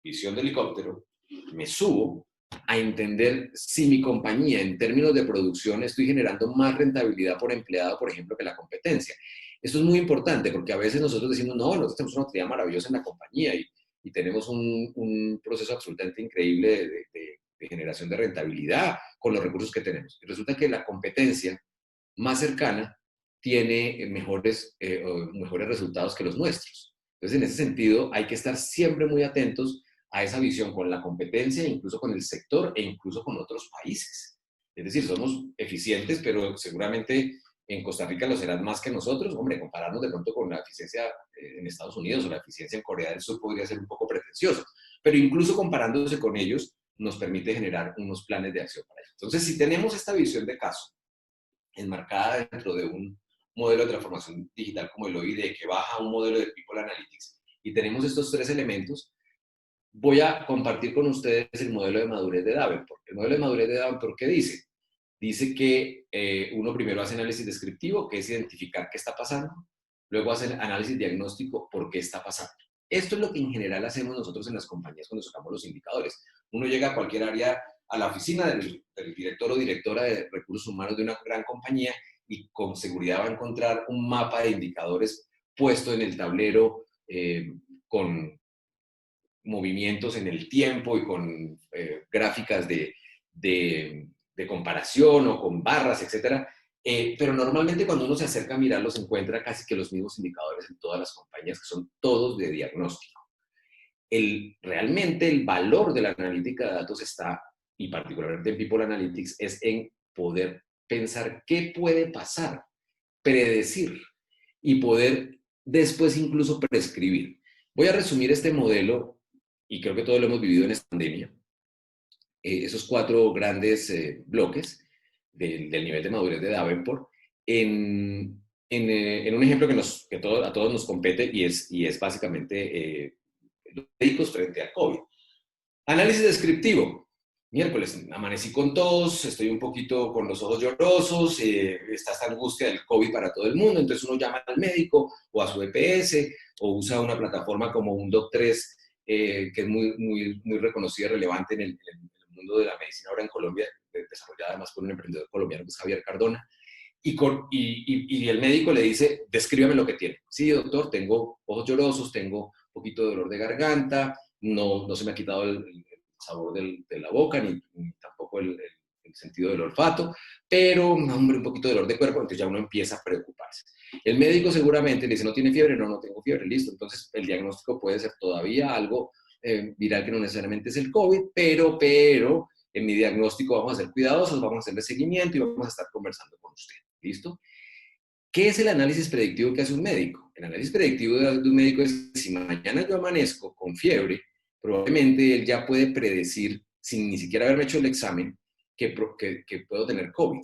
visión de helicóptero, me subo a entender si mi compañía en términos de producción estoy generando más rentabilidad por empleado, por ejemplo, que la competencia. Esto es muy importante porque a veces nosotros decimos, no, nosotros tenemos una utilidad maravillosa en la compañía y tenemos un proceso absolutamente increíble de generación de rentabilidad con los recursos que tenemos. Y resulta que la competencia más cercana tiene mejores resultados que los nuestros. Entonces, en ese sentido, hay que estar siempre muy atentos a esa visión con la competencia, incluso con el sector e incluso con otros países. Es decir, somos eficientes, pero seguramente en Costa Rica lo serán más que nosotros. Hombre, compararnos de pronto con la eficiencia en Estados Unidos o la eficiencia en Corea del Sur podría ser un poco pretencioso, pero incluso comparándose con ellos nos permite generar unos planes de acción para ellos. Entonces, si tenemos esta visión de caso enmarcada dentro de un modelo de transformación digital como el OID, que baja un modelo de People Analytics, y tenemos estos 3 elementos, voy a compartir con ustedes el modelo de madurez de Davenport. El modelo de madurez de Davenport, ¿qué dice? Dice que uno primero hace análisis descriptivo, que es identificar qué está pasando, luego hace análisis diagnóstico, por qué está pasando. Esto es lo que en general hacemos nosotros en las compañías cuando sacamos los indicadores. Uno llega a cualquier área, a la oficina del director o directora de recursos humanos de una gran compañía, y con seguridad va a encontrar un mapa de indicadores puesto en el tablero con movimientos en el tiempo y con gráficas de comparación o con barras, etc. Pero normalmente cuando uno se acerca a mirarlos encuentra casi que los mismos indicadores en todas las compañías, que son todos de diagnóstico. Realmente el valor de la analítica de datos está, y particularmente en People Analytics, es en poder pensar qué puede pasar, predecir y poder después incluso prescribir. Voy a resumir este modelo, y creo que todos lo hemos vivido en esta pandemia, esos 4 grandes bloques del nivel de madurez de Davenport, en un ejemplo que a todos nos compete y es básicamente los médicos frente al COVID. Análisis descriptivo. Miércoles, amanecí con tos, estoy un poquito con los ojos llorosos, está esta angustia del COVID para todo el mundo, entonces uno llama al médico o a su EPS o usa una plataforma como un Doc3, que es muy reconocida y relevante en el mundo de la medicina ahora en Colombia, desarrollada además por un emprendedor colombiano que es Javier Cardona, y el médico le dice, descríbame lo que tiene. Sí, doctor, tengo ojos llorosos, tengo un poquito de dolor de garganta, no se me ha quitado el sabor de la boca, ni tampoco el sentido del olfato, pero, hombre, un poquito de dolor de cuerpo, entonces ya uno empieza a preocuparse. El médico seguramente le dice, ¿no tiene fiebre? No tengo fiebre, listo. Entonces el diagnóstico puede ser todavía algo viral que no necesariamente es el COVID, pero en mi diagnóstico vamos a ser cuidadosos, vamos a hacerle seguimiento y vamos a estar conversando con usted. ¿Listo? ¿Qué es el análisis predictivo que hace un médico? El análisis predictivo de un médico es, si mañana yo amanezco con fiebre, probablemente él ya puede predecir, sin ni siquiera haberme hecho el examen, que puedo tener COVID.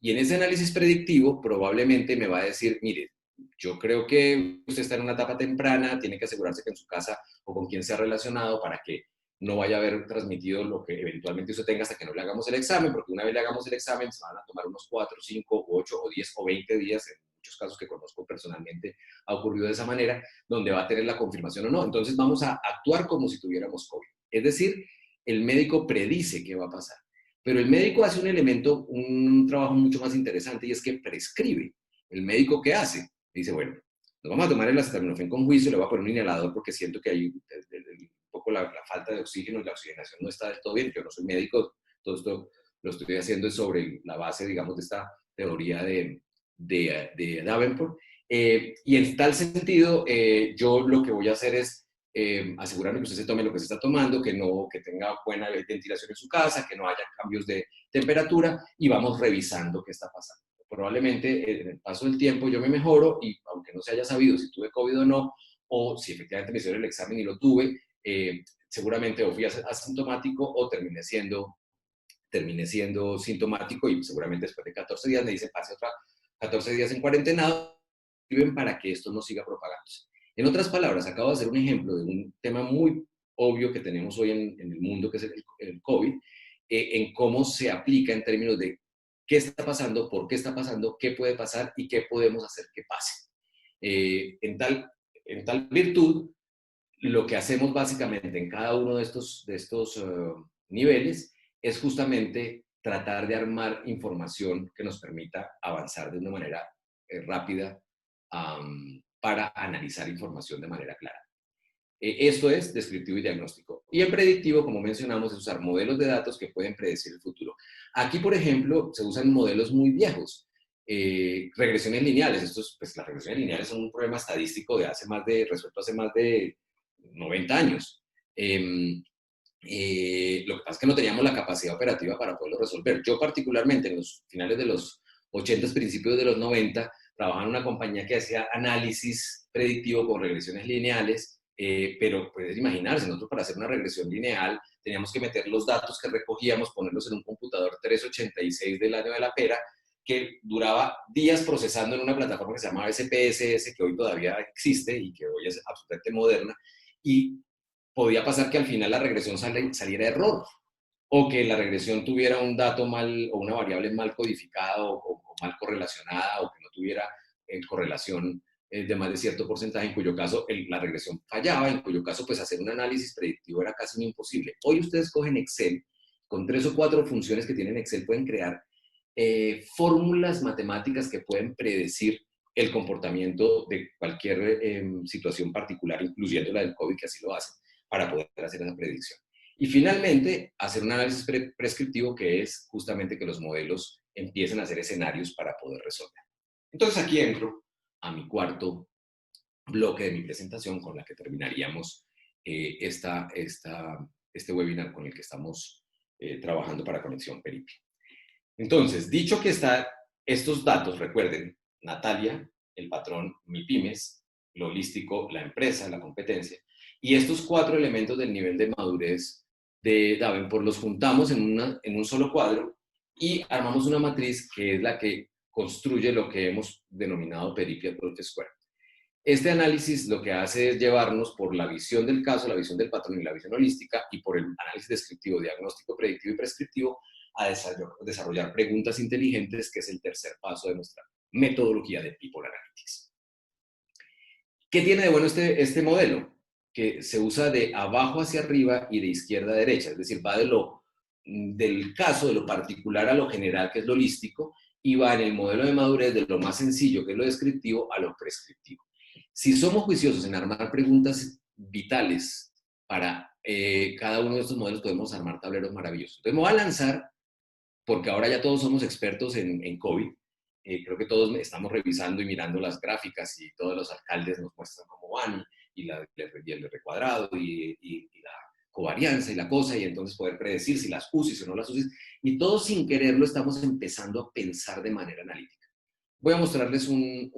Y en ese análisis predictivo probablemente me va a decir, mire, yo creo que usted está en una etapa temprana, tiene que asegurarse que en su casa o con quien se ha relacionado para que no vaya a haber transmitido lo que eventualmente usted tenga hasta que no le hagamos el examen, porque una vez le hagamos el examen se van a tomar unos 4, 5, 8 o 10 o 20 días, en muchos casos que conozco personalmente ha ocurrido de esa manera, donde va a tener la confirmación o no. Entonces vamos a actuar como si tuviéramos COVID. Es decir, el médico predice qué va a pasar. Pero el médico hace un trabajo mucho más interesante y es que prescribe. ¿El médico qué hace? Dice, bueno, nos vamos a tomar el acetaminofén con juicio, le voy a poner un inhalador porque siento que hay un poco la falta de oxígeno y la oxigenación no está del todo bien. Yo no soy médico, todo esto lo estoy haciendo sobre la base, digamos, de esta teoría de Davenport. Y en tal sentido, yo lo que voy a hacer es asegurarme que usted se tome lo que se está tomando, que tenga buena ventilación en su casa, que no haya cambios de temperatura y vamos revisando qué está pasando. Probablemente en el paso del tiempo yo me mejoro y aunque no se haya sabido si tuve COVID o no, o si efectivamente me hicieron el examen y lo tuve, seguramente o fui asintomático o terminé siendo sintomático y seguramente después de 14 días me dicen pase otra 14 días en cuarentena para que esto no siga propagándose. En otras palabras, acabo de hacer un ejemplo de un tema muy obvio que tenemos hoy en el mundo, que es el COVID, en cómo se aplica en términos de qué está pasando, por qué está pasando, qué puede pasar y qué podemos hacer que pase. En tal virtud, lo que hacemos básicamente en cada uno de estos niveles es justamente tratar de armar información que nos permita avanzar de una manera rápida para analizar información de manera clara. Esto es descriptivo y diagnóstico. Y en predictivo, como mencionamos, es usar modelos de datos que pueden predecir el futuro. Aquí, por ejemplo, se usan modelos muy viejos. Regresiones lineales. Pues, las regresiones lineales son un problema estadístico resuelto hace más de 90 años. Lo que pasa es que no teníamos la capacidad operativa para poderlo resolver. Yo particularmente en los finales de los 80, principios de los 90, trabajaba en una compañía que hacía análisis predictivo con regresiones lineales, pero puedes imaginarse, nosotros para hacer una regresión lineal teníamos que meter los datos que recogíamos, ponerlos en un computador 386 del año de la pera, que duraba días procesando en una plataforma que se llamaba SPSS, que hoy todavía existe y que hoy es absolutamente moderna, y podía pasar que al final la regresión saliera error, o que la regresión tuviera un dato mal o una variable mal codificada o mal correlacionada, o que no tuviera correlación de más de cierto porcentaje, en cuyo caso la regresión fallaba, en cuyo caso pues hacer un análisis predictivo era casi imposible. Hoy ustedes cogen Excel, con 3 o 4 funciones que tienen Excel pueden crear fórmulas matemáticas que pueden predecir el comportamiento de cualquier situación particular, incluyendo la del COVID, que así lo hace, para poder hacer esa predicción. Y finalmente, hacer un análisis prescriptivo, que es justamente que los modelos empiecen a hacer escenarios para poder resolver. Entonces aquí entro a mi cuarto bloque de mi presentación, con la que terminaríamos este webinar con el que estamos trabajando para Conexión Peripi. Entonces, dicho que están estos datos, recuerden, Natalia, el patrón, MIPYMES, lo holístico, la empresa, la competencia, y estos 4 elementos del nivel de madurez de Davenport los juntamos en un solo cuadro y armamos una matriz que es la que construye lo que hemos denominado Peripi Approach Square. Este análisis lo que hace es llevarnos por la visión del caso, la visión del patrón y la visión holística, y por el análisis descriptivo, diagnóstico, predictivo y prescriptivo, a desarrollar preguntas inteligentes, que es el tercer paso de nuestra metodología de People Analytics. ¿Qué tiene de bueno este modelo? Que se usa de abajo hacia arriba y de izquierda a derecha, es decir, va de lo del caso, de lo particular a lo general, que es lo holístico, y va en el modelo de madurez de lo más sencillo, que es lo descriptivo, a lo prescriptivo. Si somos juiciosos en armar preguntas vitales para cada uno de estos modelos, podemos armar tableros maravillosos. Entonces me voy a lanzar, porque ahora ya todos somos expertos en COVID. Creo que todos estamos revisando y mirando las gráficas y todos los alcaldes nos muestran cómo van y el R cuadrado y la covarianza y la cosa, y entonces poder predecir si las UCIs o no las UCIs, y todos sin quererlo estamos empezando a pensar de manera analítica. Voy a mostrarles un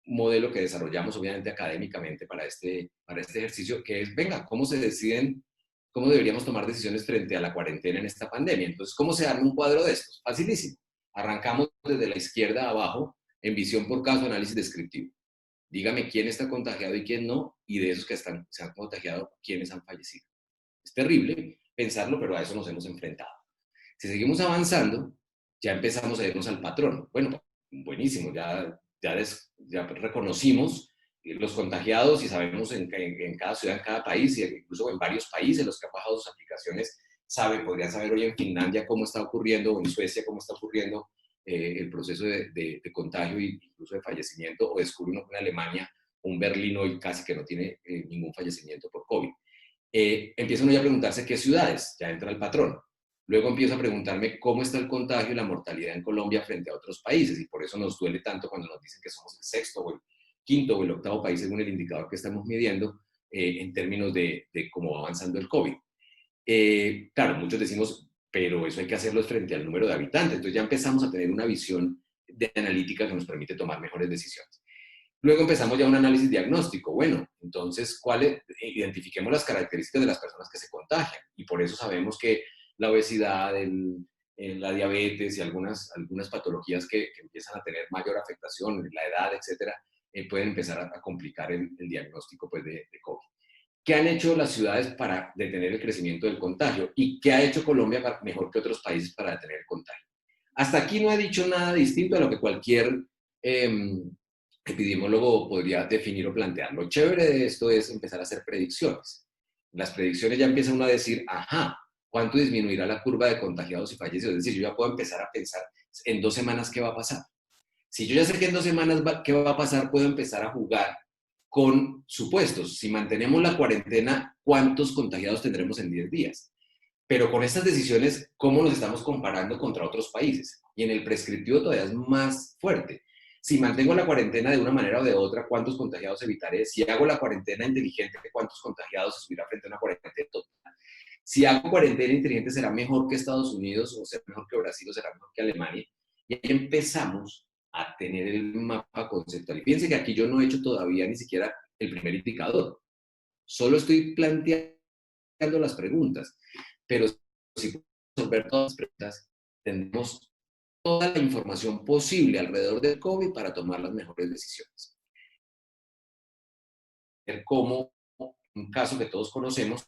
modelo que desarrollamos obviamente académicamente para este ejercicio, que es, venga, ¿cómo se deciden, cómo deberíamos tomar decisiones frente a la cuarentena en esta pandemia? Entonces, ¿cómo se arma un cuadro de estos? Facilísimo. Arrancamos desde la izquierda a abajo, en visión por caso, análisis descriptivo. Dígame quién está contagiado y quién no, y de esos que se han contagiado, quiénes han fallecido. Es terrible pensarlo, pero a eso nos hemos enfrentado. Si seguimos avanzando, ya empezamos a irnos al patrón. Bueno, buenísimo, ya reconocimos los contagiados y sabemos en cada ciudad, en cada país, e incluso en varios países, los que han bajado sus aplicaciones, podrían saber hoy en Finlandia cómo está ocurriendo, o en Suecia cómo está ocurriendo el proceso de contagio e incluso de fallecimiento, o descubre uno que en Alemania, un Berlín hoy casi que no tiene ningún fallecimiento por COVID. Empieza uno ya a preguntarse qué ciudades, ya entra el patrón. Luego empiezo a preguntarme cómo está el contagio y la mortalidad en Colombia frente a otros países, y por eso nos duele tanto cuando nos dicen que somos el sexto o el quinto o el octavo país según el indicador que estamos midiendo en términos de cómo va avanzando el COVID. Claro, muchos decimos, pero eso hay que hacerlo frente al número de habitantes, entonces ya empezamos a tener una visión de analítica que nos permite tomar mejores decisiones. Luego empezamos ya un análisis diagnóstico. Bueno, entonces, identifiquemos las características de las personas que se contagian. Y por eso sabemos que la obesidad, la diabetes y algunas patologías que empiezan a tener mayor afectación, la edad, etcétera, pueden empezar a complicar el diagnóstico pues, de COVID. ¿Qué han hecho las ciudades para detener el crecimiento del contagio? ¿Y qué ha hecho Colombia mejor que otros países para detener el contagio? Hasta aquí no he dicho nada distinto a lo que cualquier epidemiólogo podría definir o plantear. Lo chévere de esto es empezar a hacer predicciones. Las predicciones ya empieza uno a decir, ajá, ¿cuánto disminuirá la curva de contagiados y fallecidos? Es decir, yo ya puedo empezar a pensar en 2 semanas qué va a pasar. Si yo ya sé que en 2 semanas qué va a pasar, puedo empezar a jugar con supuestos. Si mantenemos la cuarentena, ¿cuántos contagiados tendremos en 10 días? Pero con estas decisiones, ¿cómo nos estamos comparando contra otros países? Y en el prescriptivo todavía es más fuerte. Si mantengo la cuarentena de una manera o de otra, ¿cuántos contagiados evitaré? Si hago la cuarentena inteligente, ¿cuántos contagiados estuviera frente a una cuarentena total? Si hago cuarentena inteligente, ¿será mejor que Estados Unidos o será mejor que Brasil o será mejor que Alemania? Y ahí empezamos a tener el mapa conceptual. Y fíjense que aquí yo no he hecho todavía ni siquiera el primer indicador. Solo estoy planteando las preguntas. Pero si podemos resolver todas las preguntas, tendremos toda la información posible alrededor del COVID para tomar las mejores decisiones. Como un caso que todos conocemos,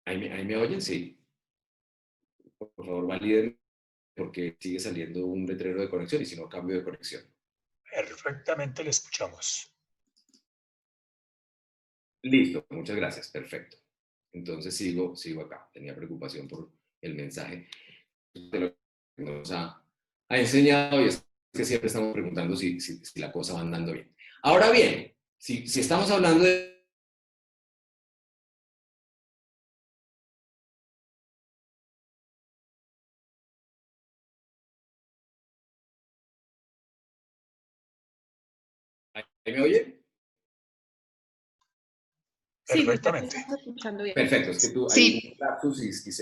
¿Ahí me oyen? Sí. Por favor, validen porque sigue saliendo un letrero de conexión y si no, cambio de conexión. Perfectamente le escuchamos. Listo, muchas gracias, perfecto. Entonces sigo acá. Tenía preocupación por el mensaje de lo que nos ha enseñado y es que siempre estamos preguntando si la cosa va andando bien. Ahora bien, si estamos hablando de ¿me oye? Perfectamente. Sí, escuchando bien. Perfecto, es que tú Sí. hay un lapsus y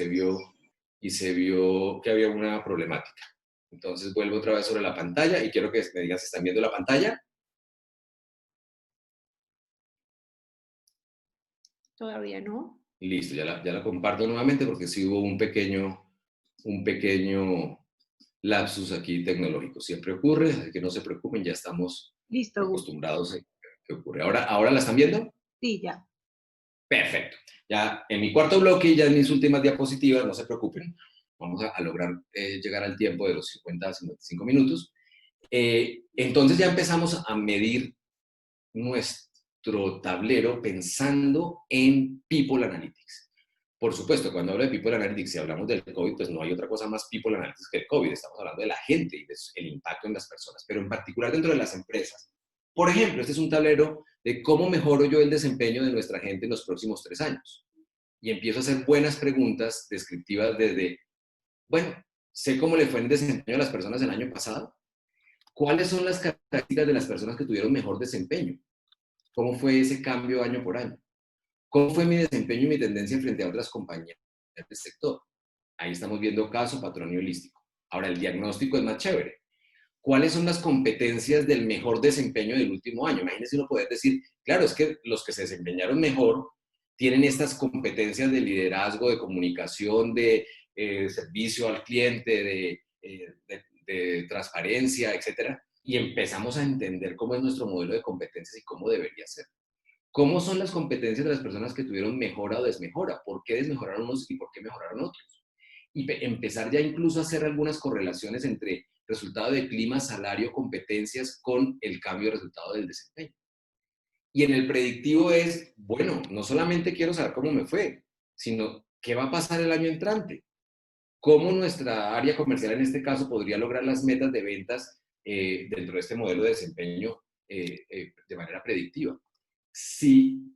se vio que había una problemática. Entonces vuelvo otra vez sobre la pantalla y quiero que me digas si están viendo la pantalla. Todavía no. Listo, ya la comparto nuevamente porque sí hubo un pequeño lapsus aquí tecnológico. Siempre ocurre, así que no se preocupen, ya estamos acostumbrados a que ocurre. ¿Ahora la están viendo? Sí, ya. Perfecto. Ya en mi cuarto bloque, ya en mis últimas diapositivas, no se preocupen, vamos a lograr llegar al tiempo de los 50 a 55 minutos. Entonces ya empezamos a medir nuestro tablero pensando en People Analytics. Por supuesto, cuando hablo de People Analytics, si hablamos del COVID, pues no hay otra cosa más People Analytics que el COVID. Estamos hablando de la gente y del impacto en las personas, pero en particular dentro de las empresas. Por ejemplo, este es un tablero de cómo mejoro yo el desempeño de nuestra gente en los próximos 3 años. Y empiezo a hacer buenas preguntas descriptivas desde, bueno, sé cómo le fue en desempeño a las personas el año pasado. ¿Cuáles son las características de las personas que tuvieron mejor desempeño? ¿Cómo fue ese cambio año por año? ¿Cómo fue mi desempeño y mi tendencia frente a otras compañías del sector? Ahí estamos viendo caso, patrón y holístico. Ahora, el diagnóstico es más chévere. ¿Cuáles son las competencias del mejor desempeño del último año? Imagínense uno poder decir, claro, es que los que se desempeñaron mejor tienen estas competencias de liderazgo, de comunicación, de servicio al cliente, de transparencia, etcétera. Y empezamos a entender cómo es nuestro modelo de competencias y cómo debería ser. ¿Cómo son las competencias de las personas que tuvieron mejora o desmejora? ¿Por qué desmejoraron unos y por qué mejoraron otros? Y empezar ya incluso a hacer algunas correlaciones entre resultado de clima, salario, competencias con el cambio de resultado del desempeño. Y en el predictivo es, bueno, no solamente quiero saber cómo me fue, sino qué va a pasar el año entrante. ¿Cómo nuestra área comercial en este caso podría lograr las metas de ventas dentro de este modelo de desempeño de manera predictiva? Si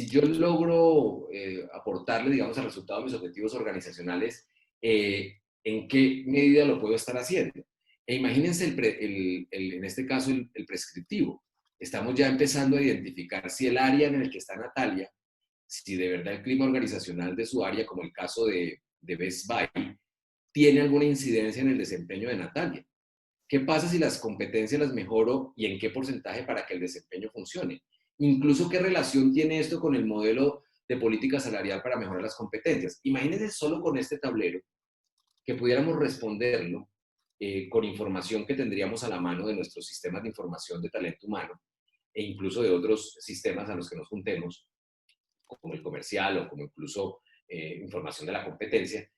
yo logro aportarle, digamos, al resultado de mis objetivos organizacionales, ¿en qué medida lo puedo estar haciendo? E imagínense, en este caso, el prescriptivo. Estamos ya empezando a identificar si el área en el que está Natalia, si de verdad el clima organizacional de su área, como el caso de Best Buy, tiene alguna incidencia en el desempeño de Natalia. ¿Qué pasa si las competencias las mejoro y en qué porcentaje para que el desempeño funcione? Incluso, ¿qué relación tiene esto con el modelo de política salarial para mejorar las competencias? Imagínense solo con este tablero que pudiéramos responderlo con información que tendríamos a la mano de nuestros sistemas de información de talento humano e incluso de otros sistemas a los que nos juntemos, como el comercial o como incluso información de la competencia.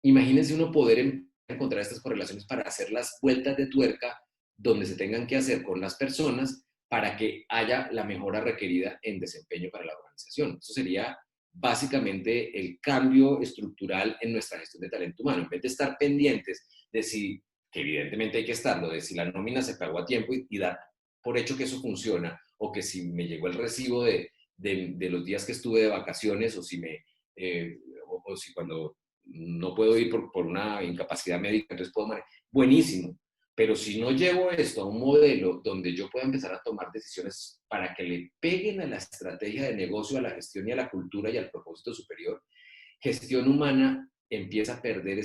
Imagínense uno poder encontrar estas correlaciones para hacer las vueltas de tuerca donde se tengan que hacer con las personas para que haya la mejora requerida en desempeño para la organización. Eso sería básicamente el cambio estructural en nuestra gestión de talento humano. En vez de estar pendientes de si, que evidentemente hay que estarlo, de si la nómina se pagó a tiempo y dar por hecho que eso funciona, o que si me llegó el recibo de los días que estuve de vacaciones, o si o si cuando no puedo ir por una incapacidad médica, entonces puedo manejar. Buenísimo. Pero si no llevo esto a un modelo donde yo pueda empezar a tomar decisiones para que le peguen a la estrategia de negocio, a la gestión y a la cultura y al propósito superior, gestión humana empieza a perder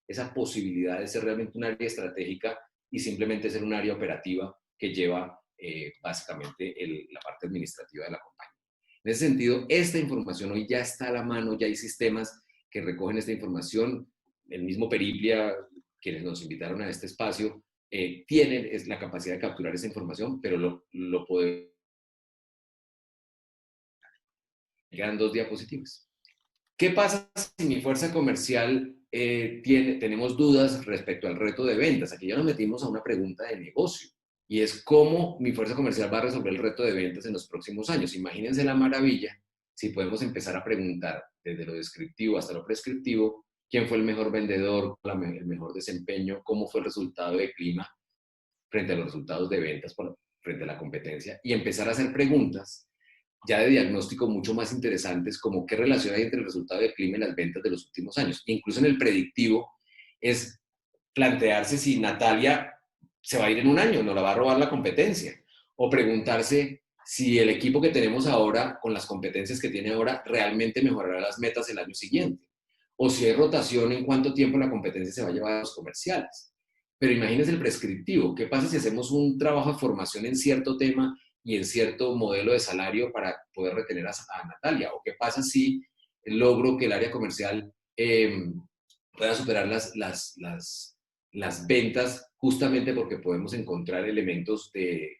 esa posibilidad de ser realmente un área estratégica y simplemente ser un área operativa que lleva básicamente la parte administrativa de la compañía. En ese sentido, esta información hoy ya está a la mano, ya hay sistemas que recogen esta información. El mismo Periplia, quienes nos invitaron a este espacio, tienen la capacidad de capturar esa información, pero lo podemos. Quedan 2 diapositivas. ¿Qué pasa si mi fuerza comercial tenemos dudas respecto al reto de ventas? Aquí ya nos metimos a una pregunta de negocio, y es cómo mi fuerza comercial va a resolver el reto de ventas en los próximos años. Imagínense la maravilla si podemos empezar a preguntar desde lo descriptivo hasta lo prescriptivo, quién fue el mejor vendedor, el mejor desempeño, cómo fue el resultado de clima frente a los resultados de ventas, frente a la competencia, y empezar a hacer preguntas ya de diagnóstico mucho más interesantes, como qué relación hay entre el resultado de clima y las ventas de los últimos años. Incluso en el predictivo es plantearse si Natalia se va a ir en un año, no la va a robar la competencia, o preguntarse si el equipo que tenemos ahora, con las competencias que tiene ahora, realmente mejorará las metas el año siguiente, o si hay rotación, en cuánto tiempo la competencia se va a llevar a los comerciales. Pero imagínense el prescriptivo. ¿Qué pasa si hacemos un trabajo de formación en cierto tema y en cierto modelo de salario para poder retener a Natalia? ¿O qué pasa si logro que el área comercial pueda superar las ventas justamente porque podemos encontrar elementos de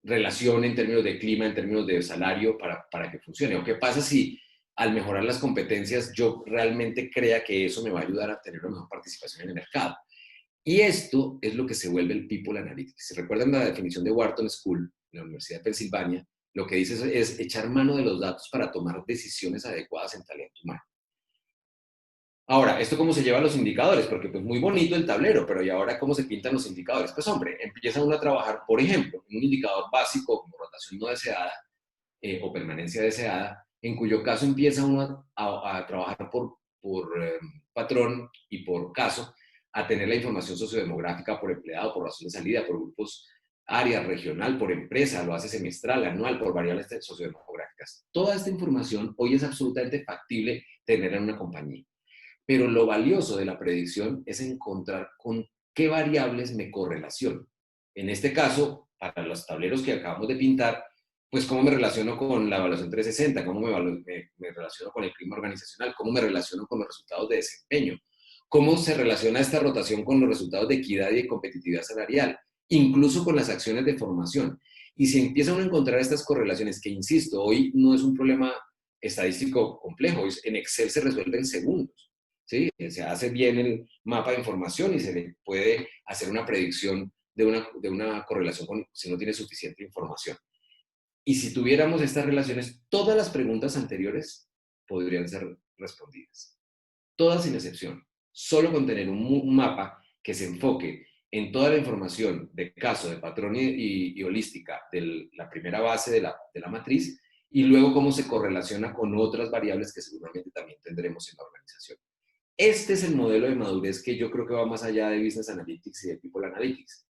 relación en términos de clima, en términos de salario para que funcione? ¿O qué pasa si al mejorar las competencias yo realmente crea que eso me va a ayudar a tener una mejor participación en el mercado? Y esto es lo que se vuelve el People Analytics. Si recuerdan la definición de Wharton School, en la Universidad de Pensilvania, lo que dice es echar mano de los datos para tomar decisiones adecuadas en talento humano. Ahora, ¿esto cómo se lleva a los indicadores? Porque pues muy bonito el tablero, pero ¿y ahora cómo se pintan los indicadores? Pues hombre, empieza uno a trabajar, por ejemplo, en un indicador básico como rotación no deseada o permanencia deseada, en cuyo caso empieza uno a trabajar por patrón y por caso, a tener la información sociodemográfica por empleado, por razón de salida, por grupos, área, regional, por empresa, lo hace semestral, anual, por variables sociodemográficas. Toda esta información hoy es absolutamente factible tenerla en una compañía. Pero lo valioso de la predicción es encontrar con qué variables me correlaciono. En este caso, para los tableros que acabamos de pintar, pues cómo me relaciono con la evaluación 360, cómo me relaciono con el clima organizacional, cómo me relaciono con los resultados de desempeño, cómo se relaciona esta rotación con los resultados de equidad y de competitividad salarial, incluso con las acciones de formación. Y si empiezan a encontrar estas correlaciones, que insisto, hoy no es un problema estadístico complejo, en Excel se resuelve en segundos. ¿Sí? Se hace bien el mapa de información y se le puede hacer una predicción de una correlación si no tiene suficiente información. Y si tuviéramos estas relaciones, todas las preguntas anteriores podrían ser respondidas. Todas sin excepción. Solo con tener un mapa que se enfoque en toda la información de caso, de patrón y holística de la primera base de la matriz y luego cómo se correlaciona con otras variables que seguramente también tendremos en la organización. Este es el modelo de madurez que yo creo que va más allá de Business Analytics y de People Analytics.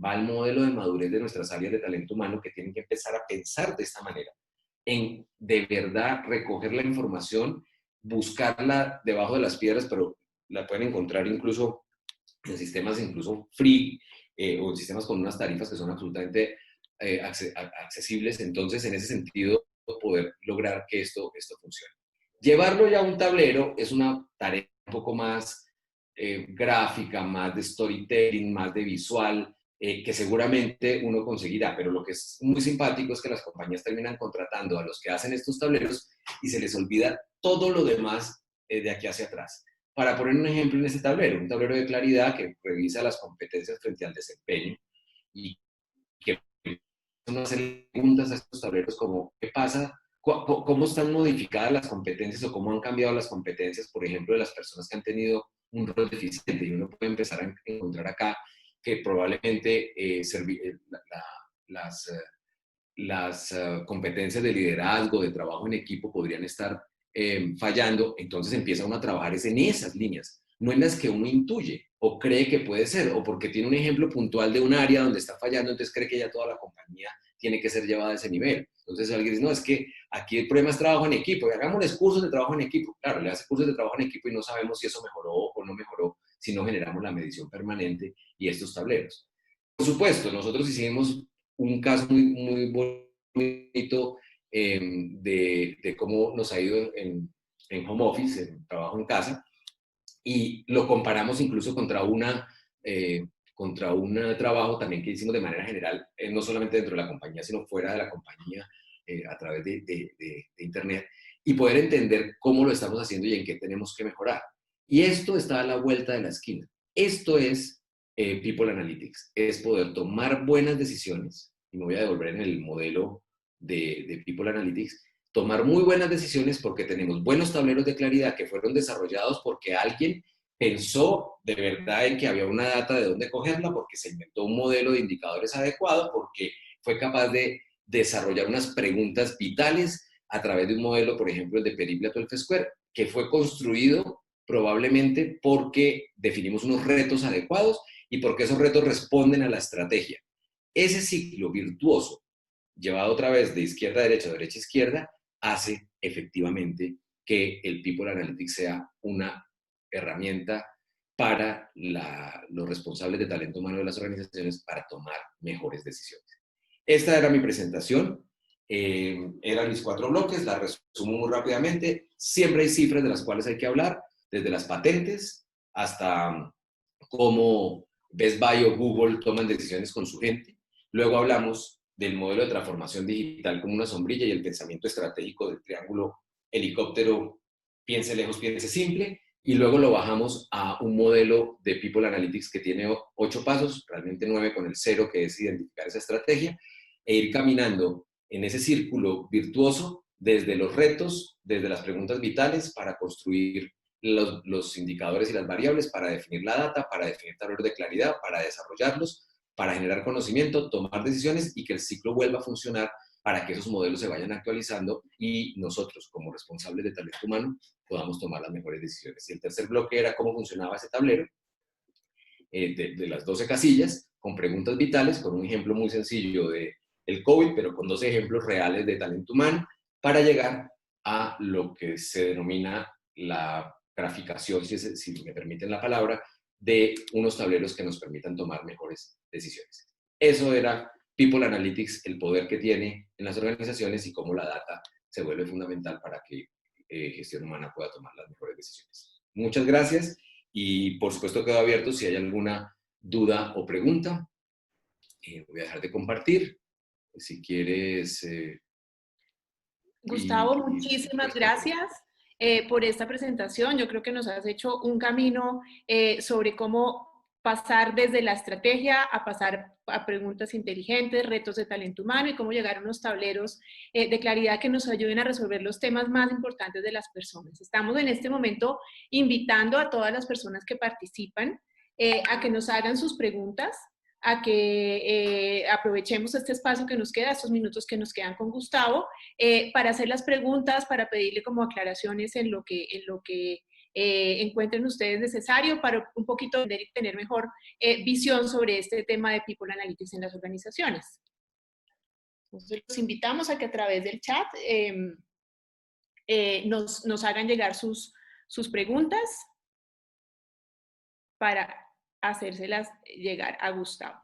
Va al modelo de madurez de nuestras áreas de talento humano que tienen que empezar a pensar de esta manera, en de verdad recoger la información, buscarla debajo de las piedras, pero la pueden encontrar incluso en sistemas incluso free o en sistemas con unas tarifas que son absolutamente accesibles. Entonces, en ese sentido, poder lograr que esto funcione. Llevarlo ya a un tablero es una tarea un poco más gráfica, más de storytelling, más de visual, que seguramente uno conseguirá, pero lo que es muy simpático es que las compañías terminan contratando a los que hacen estos tableros y se les olvida todo lo demás de aquí hacia atrás. Para poner un ejemplo en este tablero, un tablero de claridad que revisa las competencias frente al desempeño y que son hacer preguntas a estos tableros como ¿qué pasa? ¿Cómo están modificadas las competencias o cómo han cambiado las competencias, por ejemplo, de las personas que han tenido un rol deficiente? Y uno puede empezar a encontrar acá que probablemente las competencias de liderazgo, de trabajo en equipo podrían estar fallando. Entonces empieza uno a trabajar en esas líneas, no en las que uno intuye o cree que puede ser, o porque tiene un ejemplo puntual de un área donde está fallando, entonces cree que ya toda la compañía tiene que ser llevada a ese nivel. Entonces alguien dice, no, es que aquí el problema es trabajo en equipo, y hagámosles cursos de trabajo en equipo. Claro, le hace cursos de trabajo en equipo y no sabemos si eso mejoró o no mejoró, si no generamos la medición permanente y estos tableros. Por supuesto, nosotros hicimos un caso muy bonito de cómo nos ha ido en home office, en trabajo en casa, y lo comparamos incluso contra un trabajo también que hicimos de manera general, no solamente dentro de la compañía, sino fuera de la compañía, a través de Internet, y poder entender cómo lo estamos haciendo y en qué tenemos que mejorar. Y esto está a la vuelta de la esquina. Esto es People Analytics, es poder tomar buenas decisiones, y me voy a devolver en el modelo de People Analytics, tomar muy buenas decisiones porque tenemos buenos tableros de claridad que fueron desarrollados porque alguien pensó de verdad en que había una data de dónde cogerla, porque se inventó un modelo de indicadores adecuado, porque fue capaz de desarrollar unas preguntas vitales a través de un modelo, por ejemplo, el de Periblia 12 Square, que fue construido probablemente porque definimos unos retos adecuados y porque esos retos responden a la estrategia. Ese ciclo virtuoso, llevado otra vez de izquierda a derecha, derecha a izquierda, hace efectivamente que el People Analytics sea una herramienta para los responsables de talento humano de las organizaciones para tomar mejores decisiones. Esta era mi presentación. Eran mis 4 bloques, la resumo muy rápidamente. Siempre hay cifras de las cuales hay que hablar, desde las patentes hasta cómo Best Buy o Google toman decisiones con su gente. Luego hablamos del modelo de transformación digital como una sombrilla y el pensamiento estratégico del triángulo helicóptero, piense lejos, piense simple. y luego lo bajamos a un modelo de People Analytics que tiene 8 pasos, realmente 9 con el 0, que es identificar esa estrategia, e ir caminando en ese círculo virtuoso desde los retos, desde las preguntas vitales, para construir los indicadores y las variables, para definir la data, para definir tableros de claridad, para desarrollarlos, para generar conocimiento, tomar decisiones y que el ciclo vuelva a funcionar para que esos modelos se vayan actualizando y nosotros, como responsables de talento humano, podamos tomar las mejores decisiones. Y el tercer bloque era cómo funcionaba ese tablero de las 12 casillas, con preguntas vitales, con un ejemplo muy sencillo de el COVID, pero con 2 ejemplos reales de talento humano, para llegar a lo que se denomina la graficación, si me permiten la palabra, de unos tableros que nos permitan tomar mejores decisiones. Eso era People Analytics, el poder que tiene en las organizaciones y cómo la data se vuelve fundamental para que gestión humana pueda tomar las mejores decisiones. Muchas gracias y por supuesto quedo abierto si hay alguna duda o pregunta. Voy a dejar de compartir. Si quieres... Gustavo, muchísimas gracias por esta presentación. Yo creo que nos has hecho un camino sobre cómo pasar desde la estrategia a pasar a preguntas inteligentes, retos de talento humano y cómo llegar a unos tableros de claridad que nos ayuden a resolver los temas más importantes de las personas. Estamos en este momento invitando a todas las personas que participan a que nos hagan sus preguntas, a que aprovechemos este espacio que nos queda, estos minutos que nos quedan con Gustavo, para hacer las preguntas, para pedirle como aclaraciones en lo que encuentren ustedes necesario para un poquito entender y tener mejor visión sobre este tema de People Analytics en las organizaciones. Entonces, los invitamos a que a través del chat nos hagan llegar sus preguntas para hacérselas llegar a Gustavo.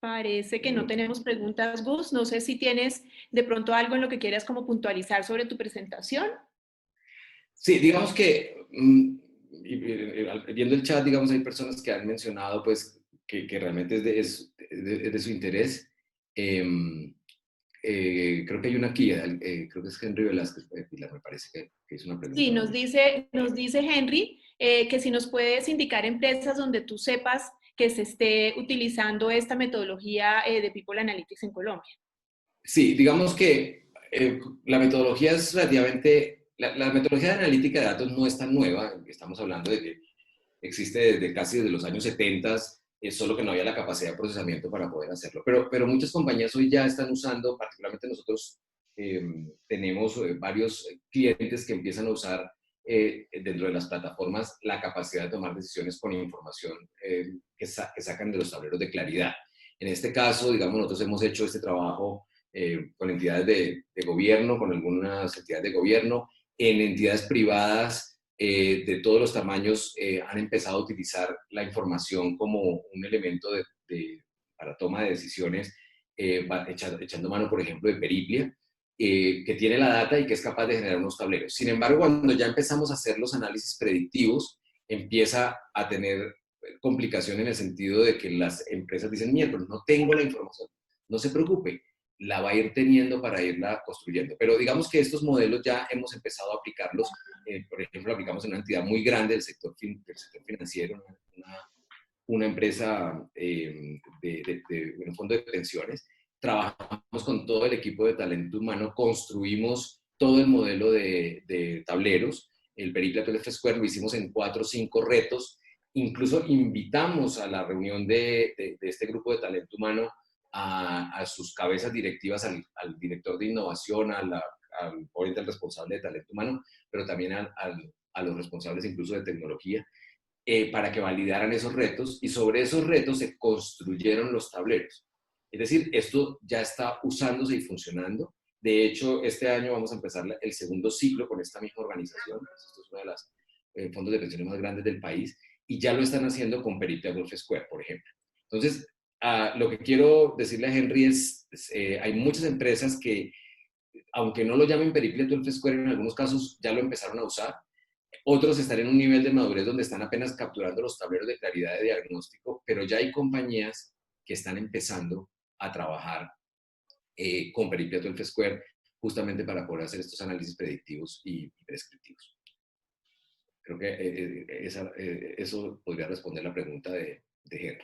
Parece que no tenemos preguntas, Gus. No sé si tienes de pronto algo en lo que quieras como puntualizar sobre tu presentación. Sí, digamos que viendo el chat, digamos, hay personas que han mencionado pues que realmente es de su interés. Creo que hay una aquí, creo que es Henry Velázquez, Pilar, me parece que hizo una pregunta. Sí, nos dice Henry que si nos puedes indicar empresas donde tú sepas que se esté utilizando esta metodología de People Analytics en Colombia. Sí, digamos que la metodología es relativamente, la metodología de analítica de datos no es tan nueva, estamos hablando de que existe desde casi desde los años 70, solo que no había la capacidad de procesamiento para poder hacerlo. Pero muchas compañías hoy ya están usando, particularmente nosotros tenemos varios clientes que empiezan a usar dentro de las plataformas la capacidad de tomar decisiones con información que sacan de los tableros de claridad. En este caso, digamos, nosotros hemos hecho este trabajo con entidades de gobierno, con algunas entidades de gobierno, en entidades privadas de todos los tamaños han empezado a utilizar la información como un elemento para toma de decisiones, echando mano, por ejemplo, de Periplia, que tiene la data y que es capaz de generar unos tableros. Sin embargo, cuando ya empezamos a hacer los análisis predictivos, empieza a tener complicación en el sentido de que las empresas dicen, mierda, no tengo la información. No se preocupe, la va a ir teniendo para irla construyendo. Pero digamos que estos modelos ya hemos empezado a aplicarlos. Por ejemplo, aplicamos en una entidad muy grande del sector financiero, una empresa de un fondo de pensiones. Trabajamos con todo el equipo de talento humano, construimos todo el modelo de tableros. El Peripla PLF Square lo hicimos en 4 o 5 retos. Incluso invitamos a la reunión de este grupo de talento humano a sus cabezas directivas, al director de innovación, obviamente al responsable de talento humano, pero también a los responsables incluso de tecnología, para que validaran esos retos y sobre esos retos se construyeron los tableros. Es decir, esto ya está usándose y funcionando. De hecho, este año vamos a empezar el segundo ciclo con esta misma organización. Esto es uno de los fondos de pensiones más grandes del país y ya lo están haciendo con Peripla PLF Square, por ejemplo. Entonces, lo que quiero decirle a Henry es hay muchas empresas que, aunque no lo llamen Peripla PLF Square, en algunos casos ya lo empezaron a usar. Otros están en un nivel de madurez donde están apenas capturando los tableros de claridad de diagnóstico, pero ya hay compañías que están empezando a trabajar con Peripia 12 Square justamente para poder hacer estos análisis predictivos y prescriptivos. Creo que eso podría responder la pregunta de Henry.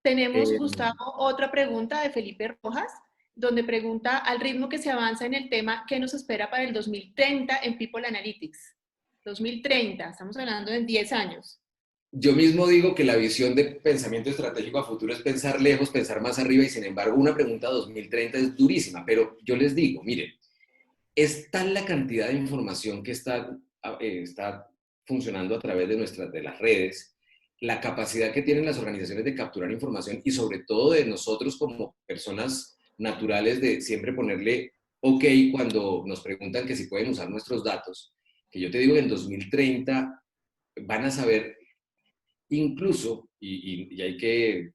Tenemos, Gustavo, otra pregunta de Felipe Rojas, donde pregunta al ritmo que se avanza en el tema, ¿qué nos espera para el 2030 en People Analytics? 2030, estamos hablando de 10 años. Yo mismo digo que la visión de pensamiento estratégico a futuro es pensar lejos, pensar más arriba, y sin embargo una pregunta 2030 es durísima, pero yo les digo, miren, es tal la cantidad de información que está funcionando a través de las redes, la capacidad que tienen las organizaciones de capturar información y sobre todo de nosotros como personas naturales de siempre ponerle OK cuando nos preguntan que si pueden usar nuestros datos, que yo te digo que en 2030 van a saber incluso, y hay que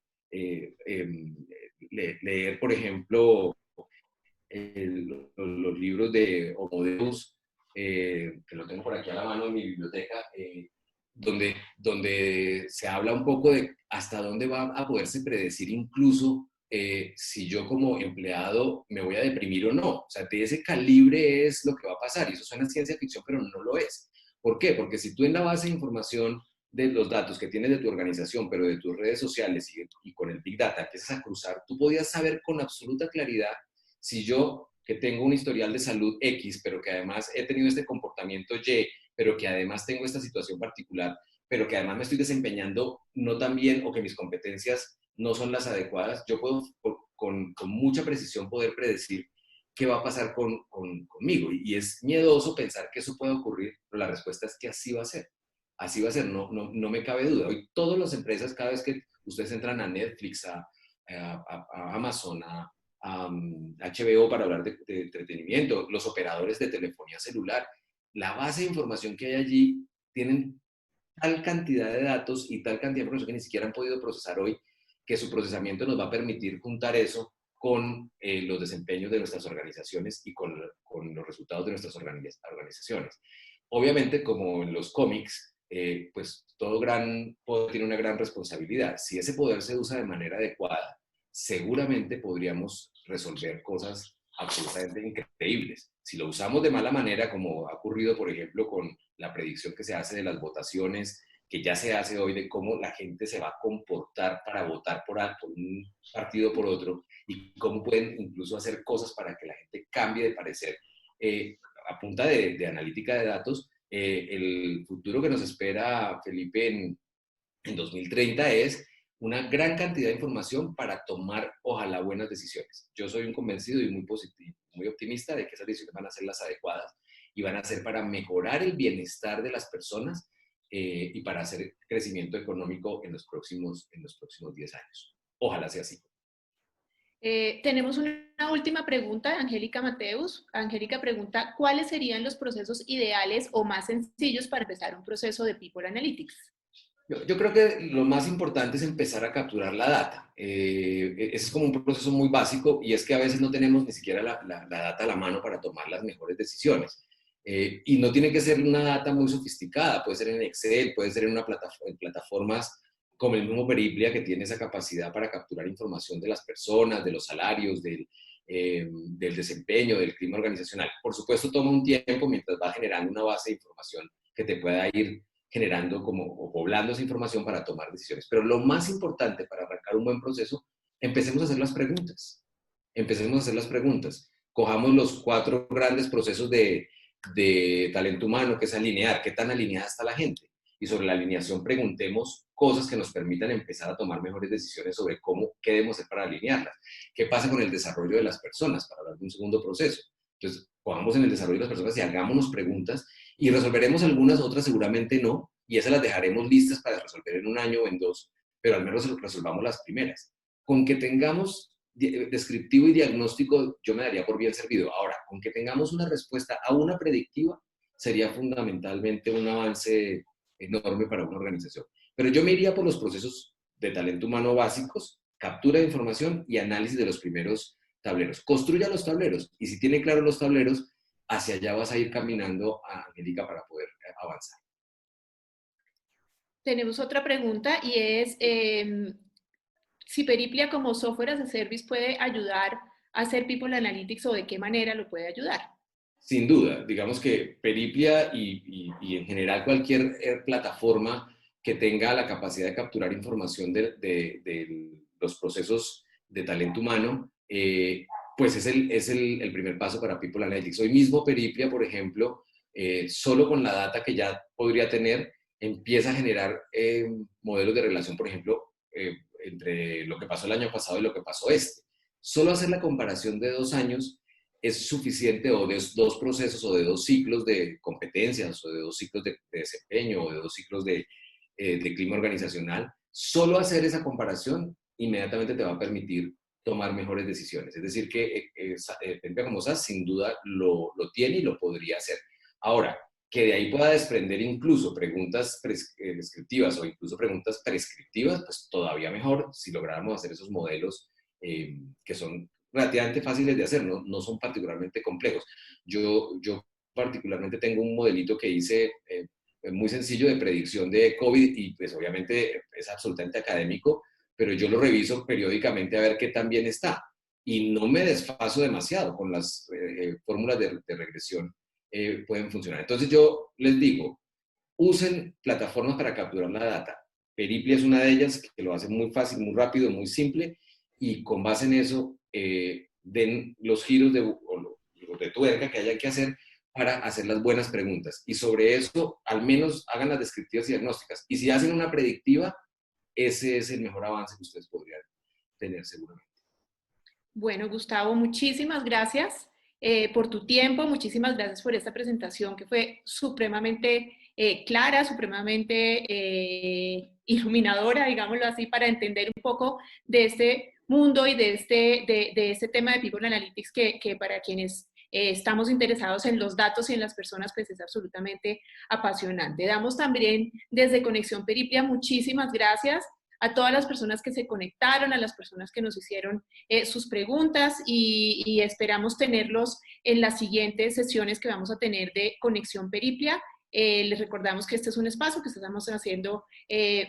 leer, por ejemplo, los libros de Homo Deus, que lo tengo por aquí a la mano en mi biblioteca, donde se habla un poco de hasta dónde va a poderse predecir incluso si yo como empleado me voy a deprimir o no. O sea, de ese calibre es lo que va a pasar, y eso suena ciencia ficción, pero no lo es. ¿Por qué? Porque si tú en la base de información de los datos que tienes de tu organización, pero de tus redes sociales y con el Big Data empiezas a cruzar, tú podías saber con absoluta claridad si yo, que tengo un historial de salud X, pero que además he tenido este comportamiento Y, pero que además tengo esta situación particular, pero que además me estoy desempeñando no tan bien o que mis competencias no son las adecuadas, yo puedo con mucha precisión poder predecir qué va a pasar conmigo. Y es miedoso pensar que eso puede ocurrir, pero la respuesta es que así va a ser. Así va a ser, no me cabe duda. Hoy todas las empresas, cada vez que ustedes entran a Netflix, a Amazon, a HBO para hablar de entretenimiento, los operadores de telefonía celular, la base de información que hay allí tienen tal cantidad de datos y tal cantidad de información que ni siquiera han podido procesar hoy, que su procesamiento nos va a permitir juntar eso con los desempeños de nuestras organizaciones y con los resultados de nuestras organizaciones. Obviamente, como en los cómics, pues todo gran poder tiene una gran responsabilidad. Si ese poder se usa de manera adecuada, seguramente podríamos resolver cosas absolutamente increíbles. Si lo usamos de mala manera, como ha ocurrido, por ejemplo, con la predicción que se hace de las votaciones, que ya se hace hoy de cómo la gente se va a comportar para votar por un partido o por otro, y cómo pueden incluso hacer cosas para que la gente cambie de parecer. A punta de analítica de datos, el futuro que nos espera, Felipe, en 2030 es una gran cantidad de información para tomar, ojalá, buenas decisiones. Yo soy un convencido y muy positivo, muy optimista de que esas decisiones van a ser las adecuadas y van a ser para mejorar el bienestar de las personas y para hacer crecimiento económico en los próximos 10 años. Ojalá sea así. Tenemos una última pregunta de Angélica Mateus. Angélica pregunta, ¿cuáles serían los procesos ideales o más sencillos para empezar un proceso de People Analytics? Yo creo que lo más importante es empezar a capturar la data. Es como un proceso muy básico, y es que a veces no tenemos ni siquiera la data a la mano para tomar las mejores decisiones. Y no tiene que ser una data muy sofisticada, puede ser en Excel, puede ser en plataformas como el mismo Periplia, que tiene esa capacidad para capturar información de las personas, de los salarios, del desempeño, del clima organizacional. Por supuesto, toma un tiempo mientras va generando una base de información que te pueda ir generando o poblando esa información para tomar decisiones. Pero lo más importante para arrancar un buen proceso, empecemos a hacer las preguntas. Empecemos a hacer las preguntas. Cojamos los 4 grandes procesos de talento humano, que es alinear, qué tan alineada está la gente. Y sobre la alineación preguntemos cosas que nos permitan empezar a tomar mejores decisiones sobre qué debemos hacer para alinearlas. ¿Qué pasa con el desarrollo de las personas? Para hablar de un segundo proceso. Entonces, cojamos en el desarrollo de las personas y hagámonos preguntas, y resolveremos algunas, otras seguramente no, y esas las dejaremos listas para resolver en 1 año o en 2, pero al menos resolvamos las primeras. Con que tengamos descriptivo y diagnóstico, yo me daría por bien servido. Ahora, con que tengamos una respuesta a una predictiva, sería fundamentalmente un avance enorme para una organización. Pero yo me iría por los procesos de talento humano básicos, captura de información y análisis de los primeros tableros. Construya los tableros, y si tiene claro los tableros, hacia allá vas a ir caminando, Angélica, para poder avanzar. Tenemos otra pregunta y es si Periplia como software as a service puede ayudar a hacer People Analytics o de qué manera lo puede ayudar. Sin duda, digamos que Periplia y en general cualquier plataforma que tenga la capacidad de capturar información de los procesos de talento humano, pues es el primer paso para People Analytics. Hoy mismo Periplia, por ejemplo, solo con la data que ya podría tener, empieza a generar modelos de relación, por ejemplo, entre lo que pasó el año pasado y lo que pasó este. Solo hacer la comparación de 2 años es suficiente, o de 2 procesos, o de 2 ciclos de competencias, o de 2 ciclos de desempeño, o de 2 ciclos de clima organizacional. Solo hacer esa comparación inmediatamente te va a permitir tomar mejores decisiones. Es decir, que Periplia como SAS sin duda lo tiene y lo podría hacer. Ahora, que de ahí pueda desprender incluso preguntas descriptivas o incluso preguntas prescriptivas, pues todavía mejor si lográramos hacer esos modelos que son relativamente fáciles de hacer, no son particularmente complejos. Yo particularmente tengo un modelito que hice muy sencillo de predicción de COVID y pues obviamente es absolutamente académico, pero yo lo reviso periódicamente a ver qué tan bien está y no me desfaso demasiado con las fórmulas de regresión, pueden funcionar. Entonces yo les digo, usen plataformas para capturar la data. Periplia es una de ellas que lo hace muy fácil, muy rápido, muy simple, y con base en eso den los giros de tuerca que haya que hacer para hacer las buenas preguntas. Y sobre eso, al menos hagan las descriptivas y diagnósticas. Y si hacen una predictiva, ese es el mejor avance que ustedes podrían tener seguramente. Bueno, Gustavo, muchísimas gracias por tu tiempo, muchísimas gracias por esta presentación que fue supremamente clara, supremamente iluminadora, digámoslo así, para entender un poco de este mundo y de este tema de People Analytics que para quienes estamos interesados en los datos y en las personas, pues es absolutamente apasionante. Damos también desde Conexión Periplia muchísimas gracias a todas las personas que se conectaron, a las personas que nos hicieron sus preguntas y esperamos tenerlos en las siguientes sesiones que vamos a tener de Conexión Periplia. Les recordamos que este es un espacio que estamos haciendo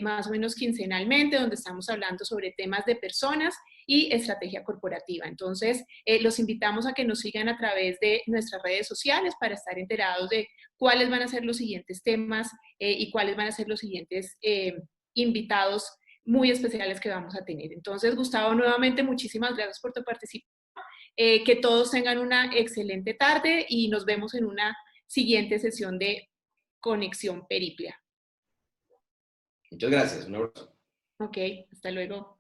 más o menos quincenalmente, donde estamos hablando sobre temas de personas y estrategia corporativa. Entonces, los invitamos a que nos sigan a través de nuestras redes sociales para estar enterados de cuáles van a ser los siguientes temas y cuáles van a ser los siguientes invitados muy especiales que vamos a tener. Entonces, Gustavo, nuevamente muchísimas gracias por tu participación. Que todos tengan una excelente tarde y nos vemos en una siguiente sesión de Conexión Periplia. Muchas gracias, un abrazo. Ok, hasta luego.